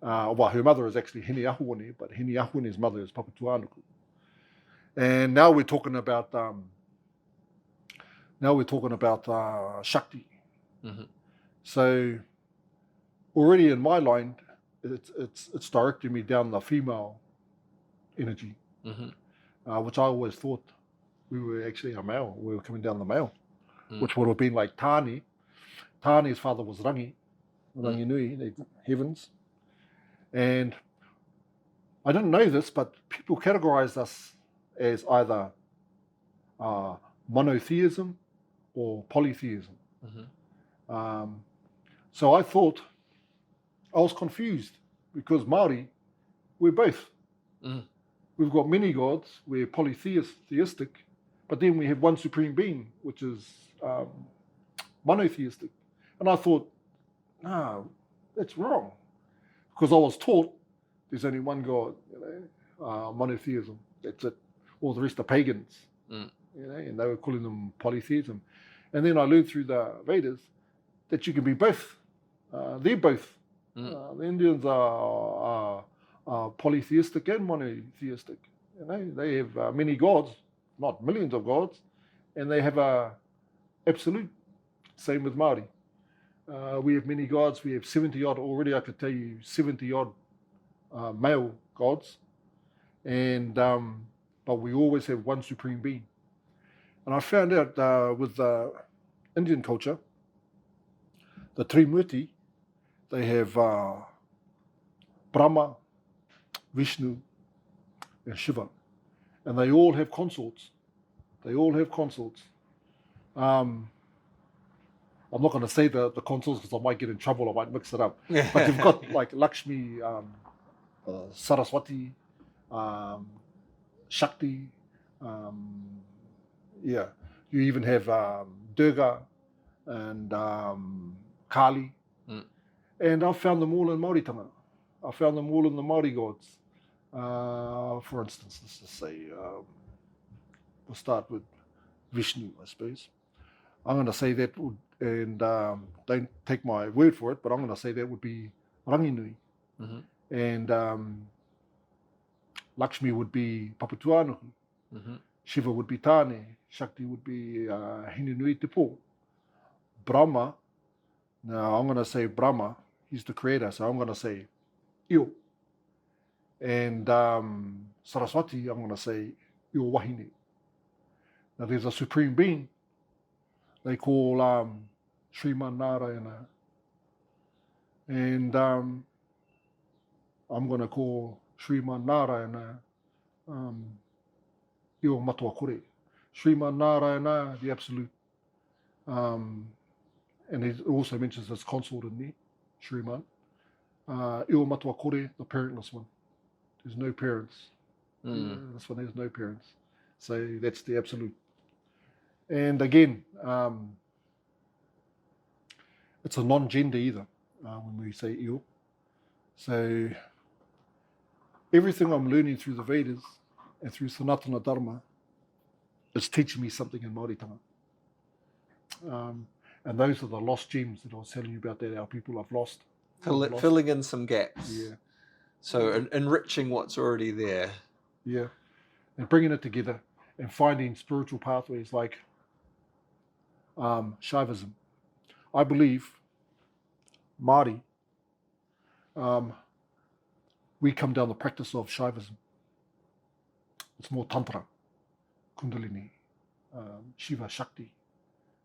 Well, her mother is actually Hine Ahuone, but Hine Ahuone's mother is Papa Tuanuku. And now we're talking about Shakti. Mm-hmm. So already in my line, it's directing me down the female energy, which I always thought we were actually a male. We were coming down the male, which would have been like Tane. Tane's father was Rangi Nui, the heavens. And I didn't know this, but people categorized us as either monotheism or polytheism. Mm-hmm. So I thought, I was confused, because Māori, we're both. Mm. We've got many gods, we're polytheistic, but then we have one supreme being, which is monotheistic. And I thought, no, that's wrong. Because I was taught there's only one God, monotheism, that's it. All the rest are pagans, and they were calling them polytheism. And then I learned through the Vedas that you can be both They're both. The Indians are polytheistic and monotheistic. You know, they have many gods, not millions of gods, and they have a absolute. Same with Maori. We have many gods. We have 70 odd already. I could tell you 70 odd male gods, and but we always have one supreme being. And I found out with Indian culture, the Trimurti, they have Brahma, Vishnu, and Shiva, and they all have consorts. They all have consorts. I'm not going to say the consorts because I might get in trouble. I might mix it up. But you've got like Lakshmi, Saraswati, Shakti. Yeah, you even have Durga and Kali. And I've found them all in Māoritanga. I found them all in the Māori gods. For instance, let's just say, we'll start with Vishnu, I suppose. I'm going to say that would, and don't take my word for it, but I'm going to say that would be Ranginui. And Lakshmi would be Papatuanuku. Shiva would be Tāne. Shakti would be Hinunui Te Pō. Brahma, now I'm going to say Brahma, he's the creator, so I'm going to say Io. And Saraswati, I'm going to say Io Wahine. Now there's a supreme being they call Sriman Narayana. And I'm going to call Sriman Narayana Io Matua Kore. Sriman Narayana, the absolute. And he also mentions his consort in there, Sriman. Io Matua Kore, the parentless one. There's no parents. This one has no parents. So that's the absolute. And again, it's a non-gender either when we say Io. So everything I'm learning through the Vedas and through Sanatana Dharma is teaching me something in Māoritanga. And those are the lost gems that I was telling you about that our people have lost. Filling in some gaps. Yeah. So enriching what's already there. Yeah. And bringing it together and finding spiritual pathways like Shaivism. I believe Māori, we come down the practice of Shaivism. It's more Tantra, Kundalini, Shiva, Shakti.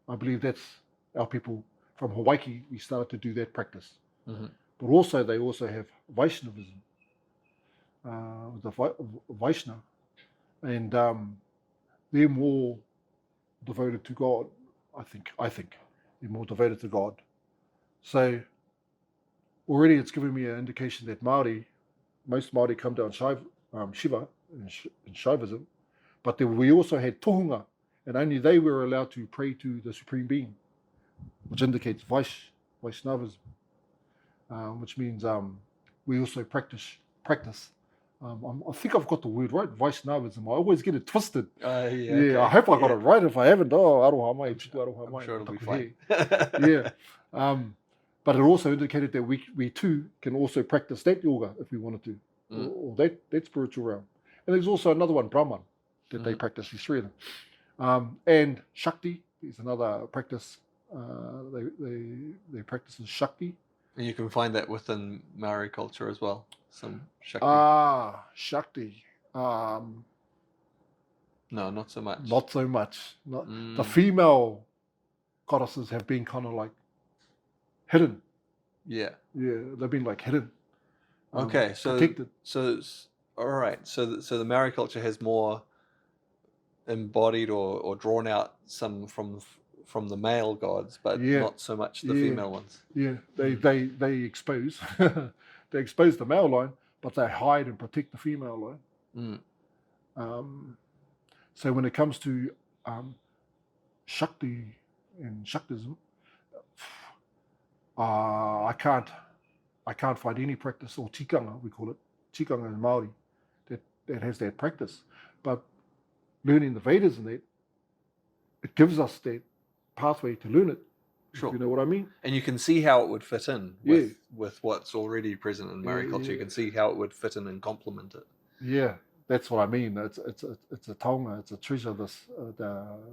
I believe that's our people from Hawaii. We started to do that practice. But also they also have Vaishnavism, the Vaishna, and they're more devoted to God. I think they're more devoted to God. So already it's given me an indication that most Māori come down Shiva in Shaivism, but we also had tohunga, and only they were allowed to pray to the Supreme Being, which indicates Vaishnavism, which means we also practice. I think I've got the word right, Vaishnavism. I always get it twisted. Okay. I hope I got it right. If I haven't, aroha mai. I'm sure it'll be fine. Yeah. But it also indicated that we too can also practice that yoga if we wanted to, or that spiritual realm. And there's also another one, Brahman, that they practice, these three of them. And Shakti is another practice. They practice Shakti. And you can find that within Maori culture as well. Some Shakti. Shakti. No, not so much. Not so much. The female goddesses have been kind of like hidden. Yeah. Yeah, they've been like hidden. Okay, protected. So all right. So the Maori culture has more embodied or drawn out some from the male gods, but not so much the female ones. Yeah, they expose they expose the male line, but they hide and protect the female line. So when it comes to Shakti and Shaktism, I can't find any practice, or tikanga we call it, tikanga in Māori, that has that practice. But learning the Vedas and that, it gives us that pathway to learn it. Sure. If you know what I mean? And you can see how it would fit in Yeah. with what's already present in Maori Yeah, culture. You yeah. can see how it would fit in and complement it. Yeah, that's what I mean. It's a taonga, it's a treasure. The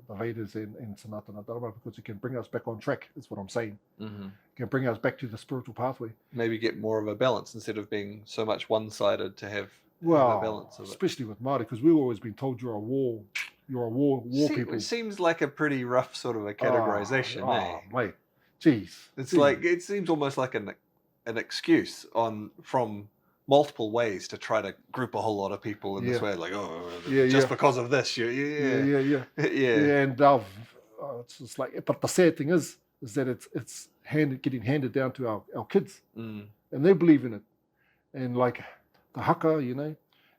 Vedas and Sanatana Dharma, because it can bring us back on track. That's what I'm saying. Mm-hmm. It can bring us back to the spiritual pathway. Maybe get more of a balance instead of being so much one-sided, to have a Well, balance of it. especially with Māori, because we've always been told you're a war people. It seems like a pretty rough sort of a categorization, eh? Mate, jeez. It's Jeez. like, it seems almost like an excuse from multiple ways to try to group a whole lot of people in this Yeah. way. Like, oh, Yeah, just yeah. because of this, Yeah. yeah. And it's just like, but the sad thing is that it's getting handed down to our kids, Mm. and they believe in it. And like the haka,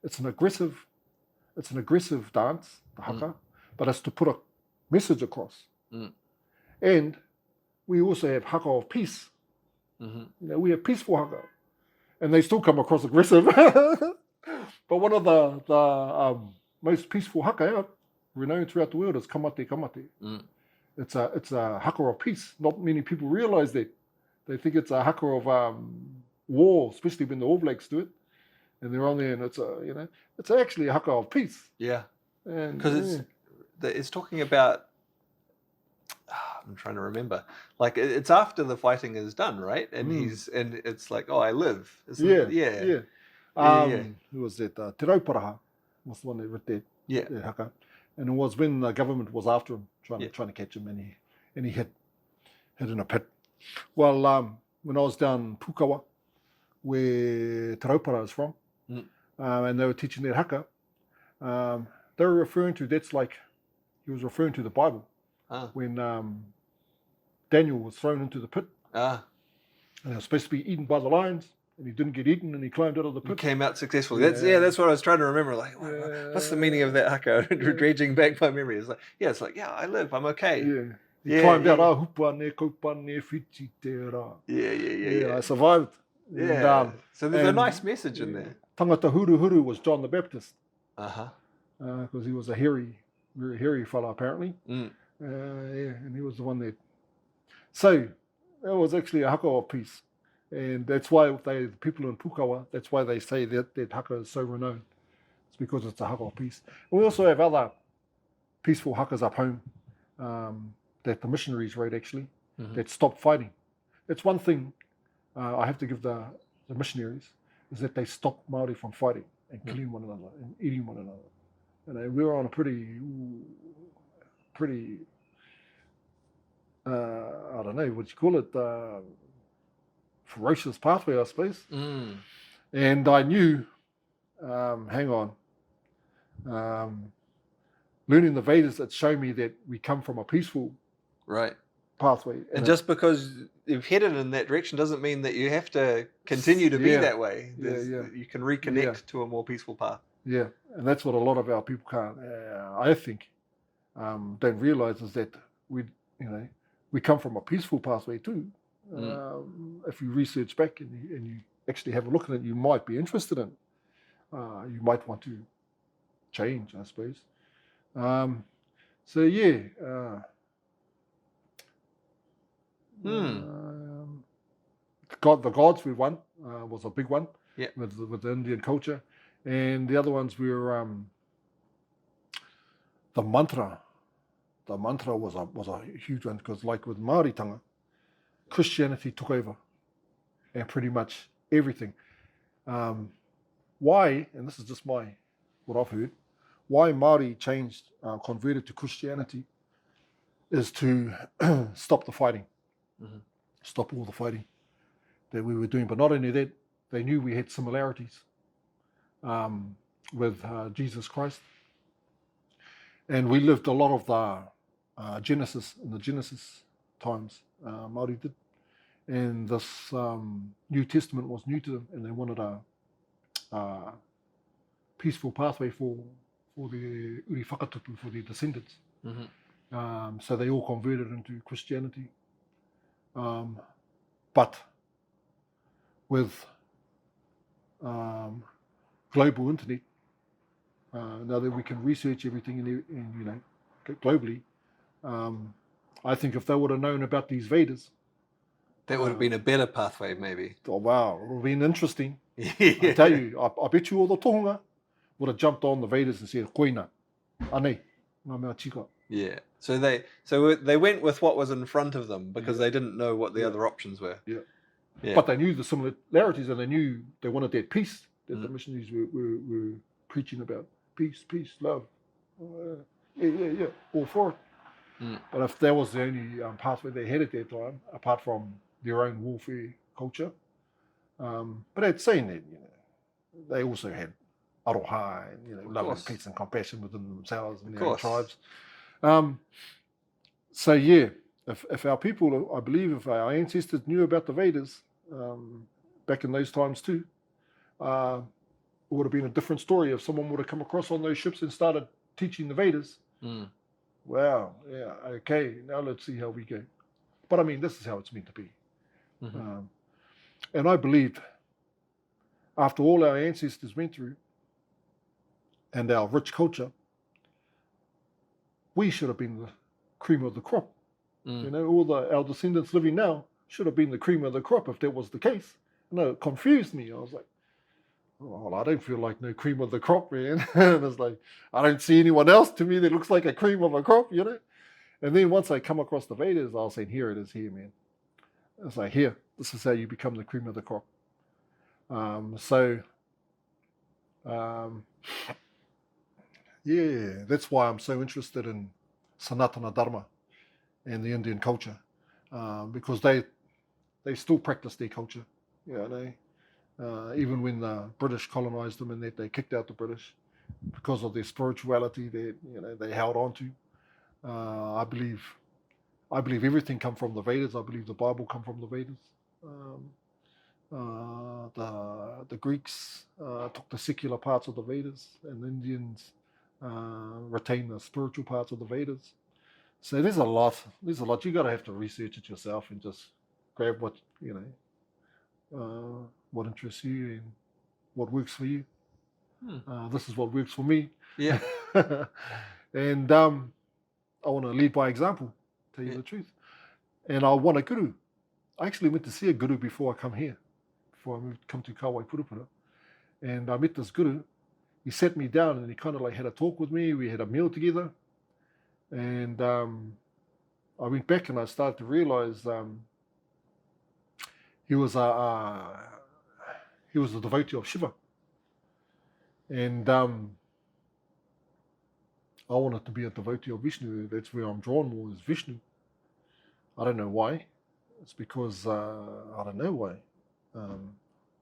it's an aggressive dance, the haka, but it's to put a message across. Mm. And we also have haka of peace. Mm-hmm. We have peaceful haka, and they still come across aggressive. But one of the most peaceful haka out, renowned throughout the world, is kamate kamate. Mm. It's a haka of peace. Not many people realize that. They think it's a haka of war, especially when the All Blacks do it, and they're on there, and it's actually a haka of peace. Yeah, And because it's talking about. I'm trying to remember. Like, it's after the fighting is done, right? And it's like, oh, I live. Yeah. Who was that? Te Rauparaha was the one that wrote that haka. And it was when the government was after him, trying to catch him, and he hid in a pit. Well, when I was down Pukawa, where Te Rauparaha is from, and they were teaching that haka, they were referring to, he was referring to the Bible, when Daniel was thrown into the pit, and he was supposed to be eaten by the lions, and he didn't get eaten, and he climbed out of the pit. He came out successfully. That's what I was trying to remember. Like, what's the meaning of that haka? Dredging back my memory. It's like, I live, I'm okay. He climbed out. Hupane, kaupane, whiti te rā. Yeah. I survived. Yeah. And, so there's a nice message in there. Tangata Huru was John the Baptist. Uh-huh. Because he was a very hairy fella, apparently. Mm. And he was the one that. So that was actually a haka of peace, and that's why the people in Pukawa, that's why they say that haka is so renowned. It's because it's a haka of peace. And we also have other peaceful hakas up home that the missionaries wrote, actually, that stopped fighting. That's one thing I have to give the missionaries, is that they stopped Māori from fighting and killing one another and eating one another. We were on a pretty I don't know what you call it, ferocious pathway, I suppose. And I knew, learning the Vedas, it showed me that we come from a peaceful pathway. And just because you've headed in that direction doesn't mean that you have to continue to be that way. You can reconnect to a more peaceful path. Yeah, and that's what a lot of our people can't, I think, don't realize, is that we come from a peaceful pathway too. If you research back and you actually have a look at it, you might be interested in. You might want to change, I suppose. The gods we won was a big one with the Indian culture, and the other ones were the mantra. The mantra was a huge one, because, like with Māoritanga, Christianity took over, and pretty much everything. Why? And this is just what I've heard. Why Māori converted to Christianity, is to stop the fighting, stop all the fighting that we were doing. But not only that, they knew we had similarities with Jesus Christ, and we lived a lot of the Genesis times. Māori did, and this New Testament was new to them, and they wanted a peaceful pathway for the uri whakatupu, for their descendants. So they all converted into Christianity. But with global internet, now that we can research everything and globally, I think if they would have known about these Vedas, That would have been a better pathway, maybe. oh wow, it would have been interesting. I Yeah. tell you, I bet you all the tohunga would have jumped on the Vedas and said, koina, anei, ngā mea tika. Yeah. So they went with what was in front of them because they didn't know what the Yeah. other options were. Yeah. Yeah. But they knew the similarities, and they knew they wanted that peace that the missionaries were preaching about. Peace, love. Yeah, all for it. But if that was the only pathway they had at that time, apart from their own warfare culture, but they'd saying that, they also had aroha and, love and peace and compassion within themselves and their own tribes. So yeah, if our people, I believe, if our ancestors knew about the Vedas back in those times too, it would have been a different story if someone would have come across on those ships and started teaching the Vedas. Wow, yeah, okay, now let's see how we go. But I mean, this is how it's meant to be. And I believe after all our ancestors went through and our rich culture, we should have been the cream of the crop. All our descendants living now should have been the cream of the crop if that was the case. It confused me. I was like, well, I don't feel like no cream of the crop, man. And it's like, I don't see anyone else to me that looks like a cream of a crop, And then once I come across the Vedas, I was saying, here it is here, man. It's like, here, this is how you become the cream of the crop. Yeah, that's why I'm so interested in Sanatana Dharma and the Indian culture, because they still practice their culture. Even when the British colonized them and that they kicked out the British because of their spirituality that they held on to. I believe everything come from the Vedas. I believe the Bible come from the Vedas. The Greeks took the secular parts of the Vedas, and the Indians retain the spiritual parts of the Vedas. So there's a lot. You got to have to research it yourself and just grab what what interests you and what works for you. This is what works for me. Yeah. And I want to lead by example, tell you the truth. And I want a guru. I actually went to see a guru before I come here, before I come to Kauai Purupura. And I met this guru. He sat me down and he kind of like had a talk with me. We had a meal together. And I went back and I started to realize he was a devotee of Shiva. And I wanted to be a devotee of Vishnu. That's where I'm drawn more, is Vishnu. I don't know why. It's because I don't know why.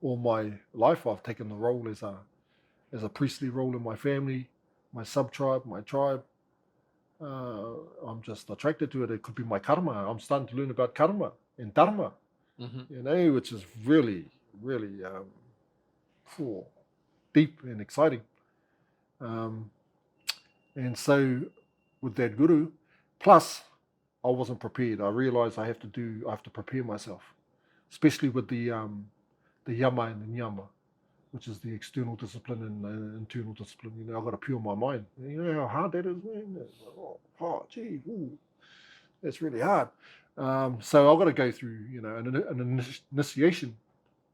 All my life I've taken the role as a priestly role in my family, my sub-tribe, my tribe. I'm just attracted to it. It could be my karma. I'm starting to learn about karma and dharma, which is really, really deep and exciting. And so with that guru, plus I wasn't prepared. I realized I have to prepare myself, especially with the yama and the nyama, which is the external discipline and the internal discipline. I've got to pure my mind. You know how hard that is, man? That's really hard. So I've got to go through, an initiation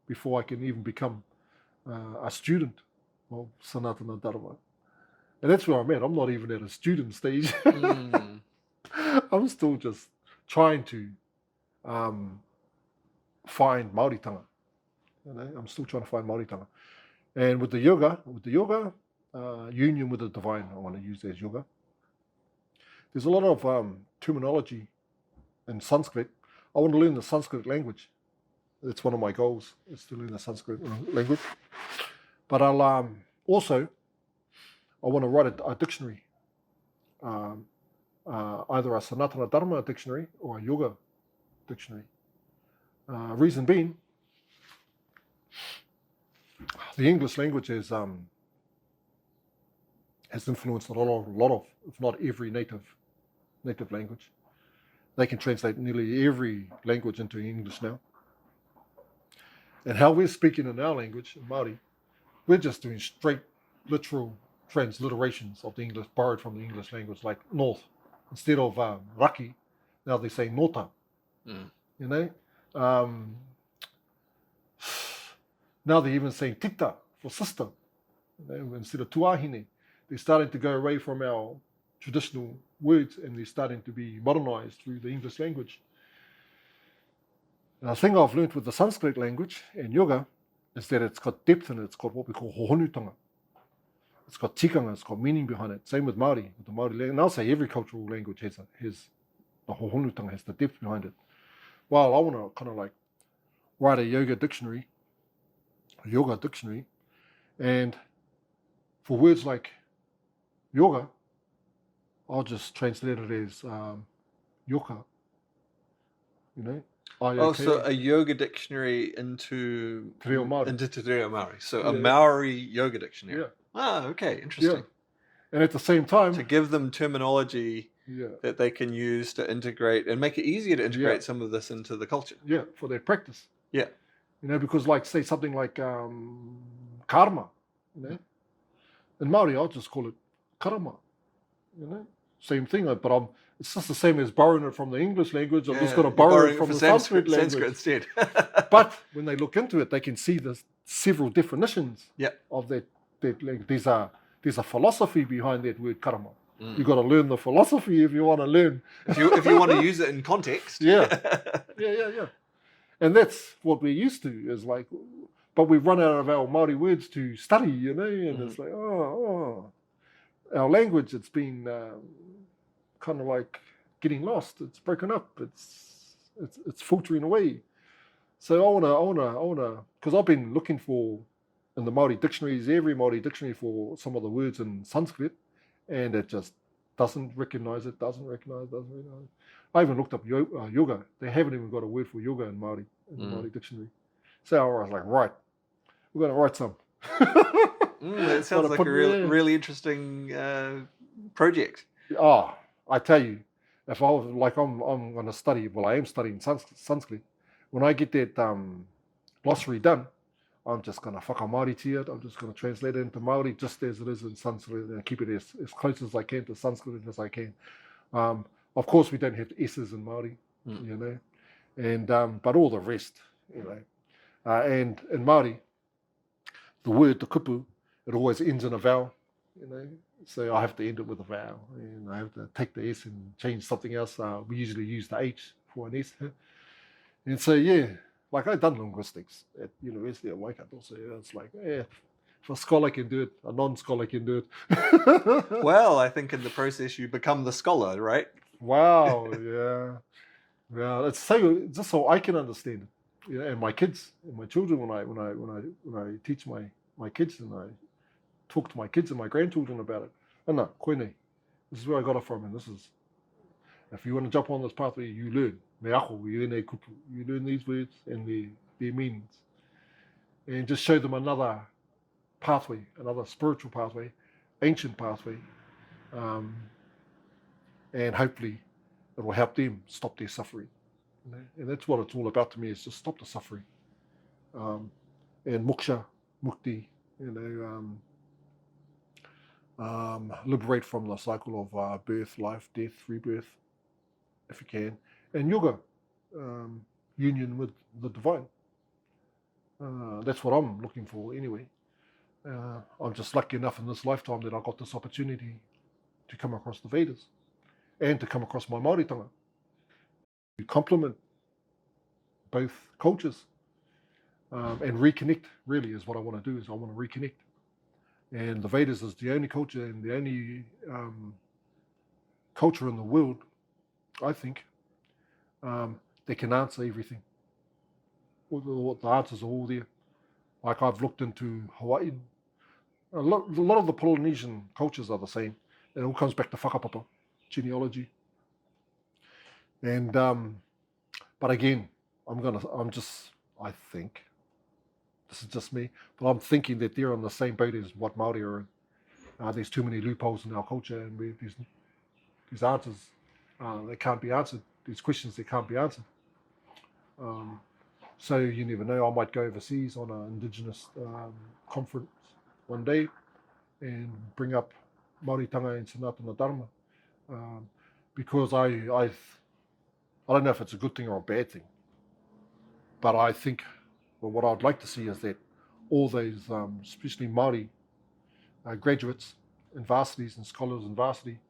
before I can even become a student of Sanatana Dharma. And that's where I'm at. I'm not even at a student stage. I'm still just trying to find Māoritanga. I'm still trying to find Māoritanga. And with the yoga, union with the divine, I want to use as yoga. There's a lot of terminology in Sanskrit. I want to learn the Sanskrit language. That's one of my goals, is to learn the Sanskrit language. But I'll I want to write a dictionary, either a Sanatana Dharma dictionary or a yoga dictionary. Reason being, the English language has influenced a lot of, if not every native language. They can translate nearly every language into English now. And how we're speaking in our language, in Māori, we're just doing straight, literal transliterations of the English, borrowed from the English language, like north. Instead of raki, Now they say nota, Mm. you know. Now they're even saying tita for sister, you know, instead of tuahine. They're starting to go away from our traditional words and they're starting to be modernized through the English language. And the thing I've learned with the Sanskrit language and yoga is that it's got depth and it's got what we call hohonutanga. It's got tikanga, it's got meaning behind it. Same with Maori, with the Maori language. And I'll say every cultural language has the hohonutanga, has the depth behind it. Well, I want to kind of like write a yoga dictionary, and for words like yoga, I'll just translate it as yoga, you know. Oh, so a yoga dictionary into Te Reo Māori. Into Te Reo Maori. So a Yeah. Maori yoga dictionary. Yeah. Ah, okay, interesting. Yeah. And at the same time, To give them terminology yeah, that they can use to integrate and make it easier to integrate Yeah. some of this into the culture. yeah, for their practice. Yeah. You know, because like say something like karma, you know. In Maori, I'll just call it karama, you know. Same thing, but it's just the same as borrowing it from the English language. I'm just going to you're borrow borrowing it from for the Sanskrit language. Sanskrit instead. But when they look into it, they can see the several definitions Yeah. of that like, there's a philosophy behind that word karma. Mm. You've got to learn the philosophy if you want to learn. If you want to use it in context. Yeah. Yeah. And that's what we're used to, is like, but we've run out of our Māori words to study, you know, and it's like, our language, it's been kind of like getting lost. It's broken up. It's filtering away. So I wanna, because I've been looking for in the Māori dictionaries, every Māori dictionary for some of the words in Sanskrit, and it just doesn't recognize it. I even looked up yoga. They haven't even got a word for yoga in Māori, in the Māori dictionary. So I was like, right, we're going to write some. That sounds like a really interesting project. Oh, I tell you, if I was like, I'm going to study, well, I am studying Sanskrit. When I get that glossary done, I'm just going to whakamaoriti it. I'm just going to translate it into Māori just as it is in Sanskrit and keep it as close as I can to Sanskrit as I can. Of course, we don't have S's in Māori, you know, and but all the rest, you know. And in Māori, the word, the kupu, it always ends in a vowel, you know. So I have to end it with a vowel, and I have to take the S and change something else. We usually use the H for an S. And so, yeah, like I've done linguistics at University of Waikato. So it's like, yeah, if a scholar can do it, a non-scholar can do it. Well, I think in the process you become the scholar, right? Wow, yeah. Well, it's so just so I can understand it, you know, and my kids and my children when I teach my kids and I talk to my kids and my grandchildren about it. And no, koine, this is where I got it from, and this is, if you want to jump on this pathway, you learn. Me ako, you learn these words and their meanings, and just show them another pathway, another spiritual pathway, ancient pathway, and hopefully it will help them stop their suffering. You know? And that's what it's all about to me, is just stop the suffering. And moksha, mukti, you know, liberate from the cycle of birth, life, death, rebirth, if you can. And yoga, union with the divine. That's what I'm looking for anyway. I'm just lucky enough in this lifetime that I got this opportunity to come across the Vedas and to come across my Māoritanga. To complement both cultures and reconnect, really, is what I want to do, is I want to reconnect. And the Vedas is the only culture and the only culture in the world, I think, that can answer everything. The answers are all there. Like I've looked into Hawaii. A lot of the Polynesian cultures are the same. It all comes back to whakapapa, genealogy. And but again, I think, this is just me, but I'm thinking that they're on the same boat as what Māori are in. There's too many loopholes in our culture, and these answers that can't be answered. These questions that can't be answered. So you never know. I might go overseas on an Indigenous conference one day and bring up Māoritanga and Sanatana Dharma, because I don't know if it's a good thing or a bad thing, but I think, well, what I'd like to see is that all those, especially Māori graduates in varsities and scholars in varsity,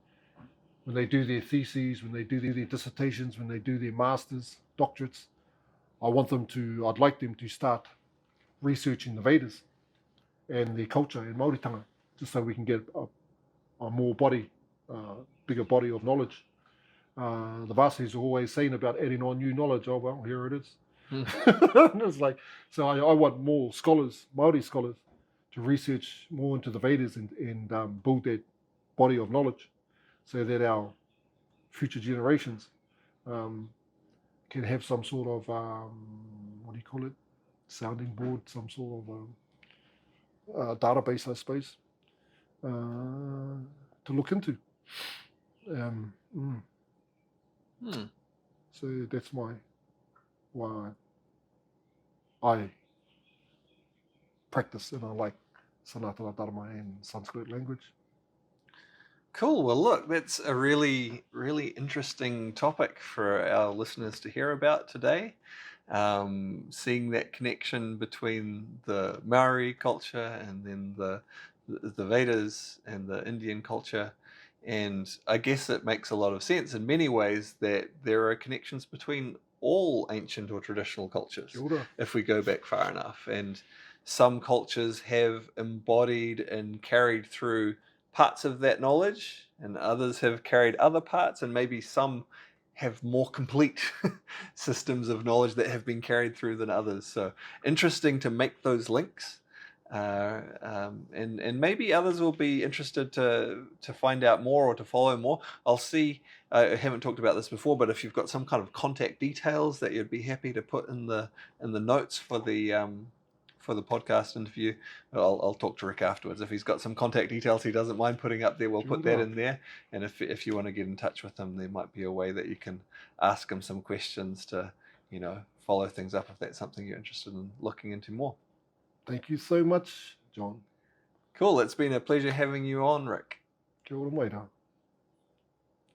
when they do their theses, when they do their dissertations, when they do their masters, doctorates, I'd like them to start researching the Vedas and their culture and Māoritanga, just so we can get a more bigger body of knowledge. The varsities are always saying about adding on new knowledge. Oh, well, here it is. And it's like, so I want more scholars, Māori scholars, to research more into the Vedas and build that body of knowledge so that our future generations can have some sort of, what do you call it, sounding board, some sort of database, I suppose, to look into. So that's why I practice and I like Sanatana Dharma and Sanskrit language. Cool. Well, look, that's a really, really interesting topic for our listeners to hear about today. Seeing that connection between the Maori culture and then the Vedas and the Indian culture. And I guess it makes a lot of sense in many ways that there are connections between all ancient or traditional cultures, if we go back far enough. And some cultures have embodied and carried through parts of that knowledge, and others have carried other parts, and maybe some have more complete systems of knowledge that have been carried through than others. So interesting to make those links. And maybe others will be interested to find out more or to follow more. I'll see. I haven't talked about this before, but if you've got some kind of contact details that you'd be happy to put in the notes for the podcast interview, I'll talk to Rick afterwards. If he's got some contact details he doesn't mind putting up there, we'll put that in there. And if you want to get in touch with him, there might be a way that you can ask him some questions to, follow things up if that's something you're interested in looking into more. Thank you so much, John. Cool. It's been a pleasure having you on, Rick. Kia ora mai rā.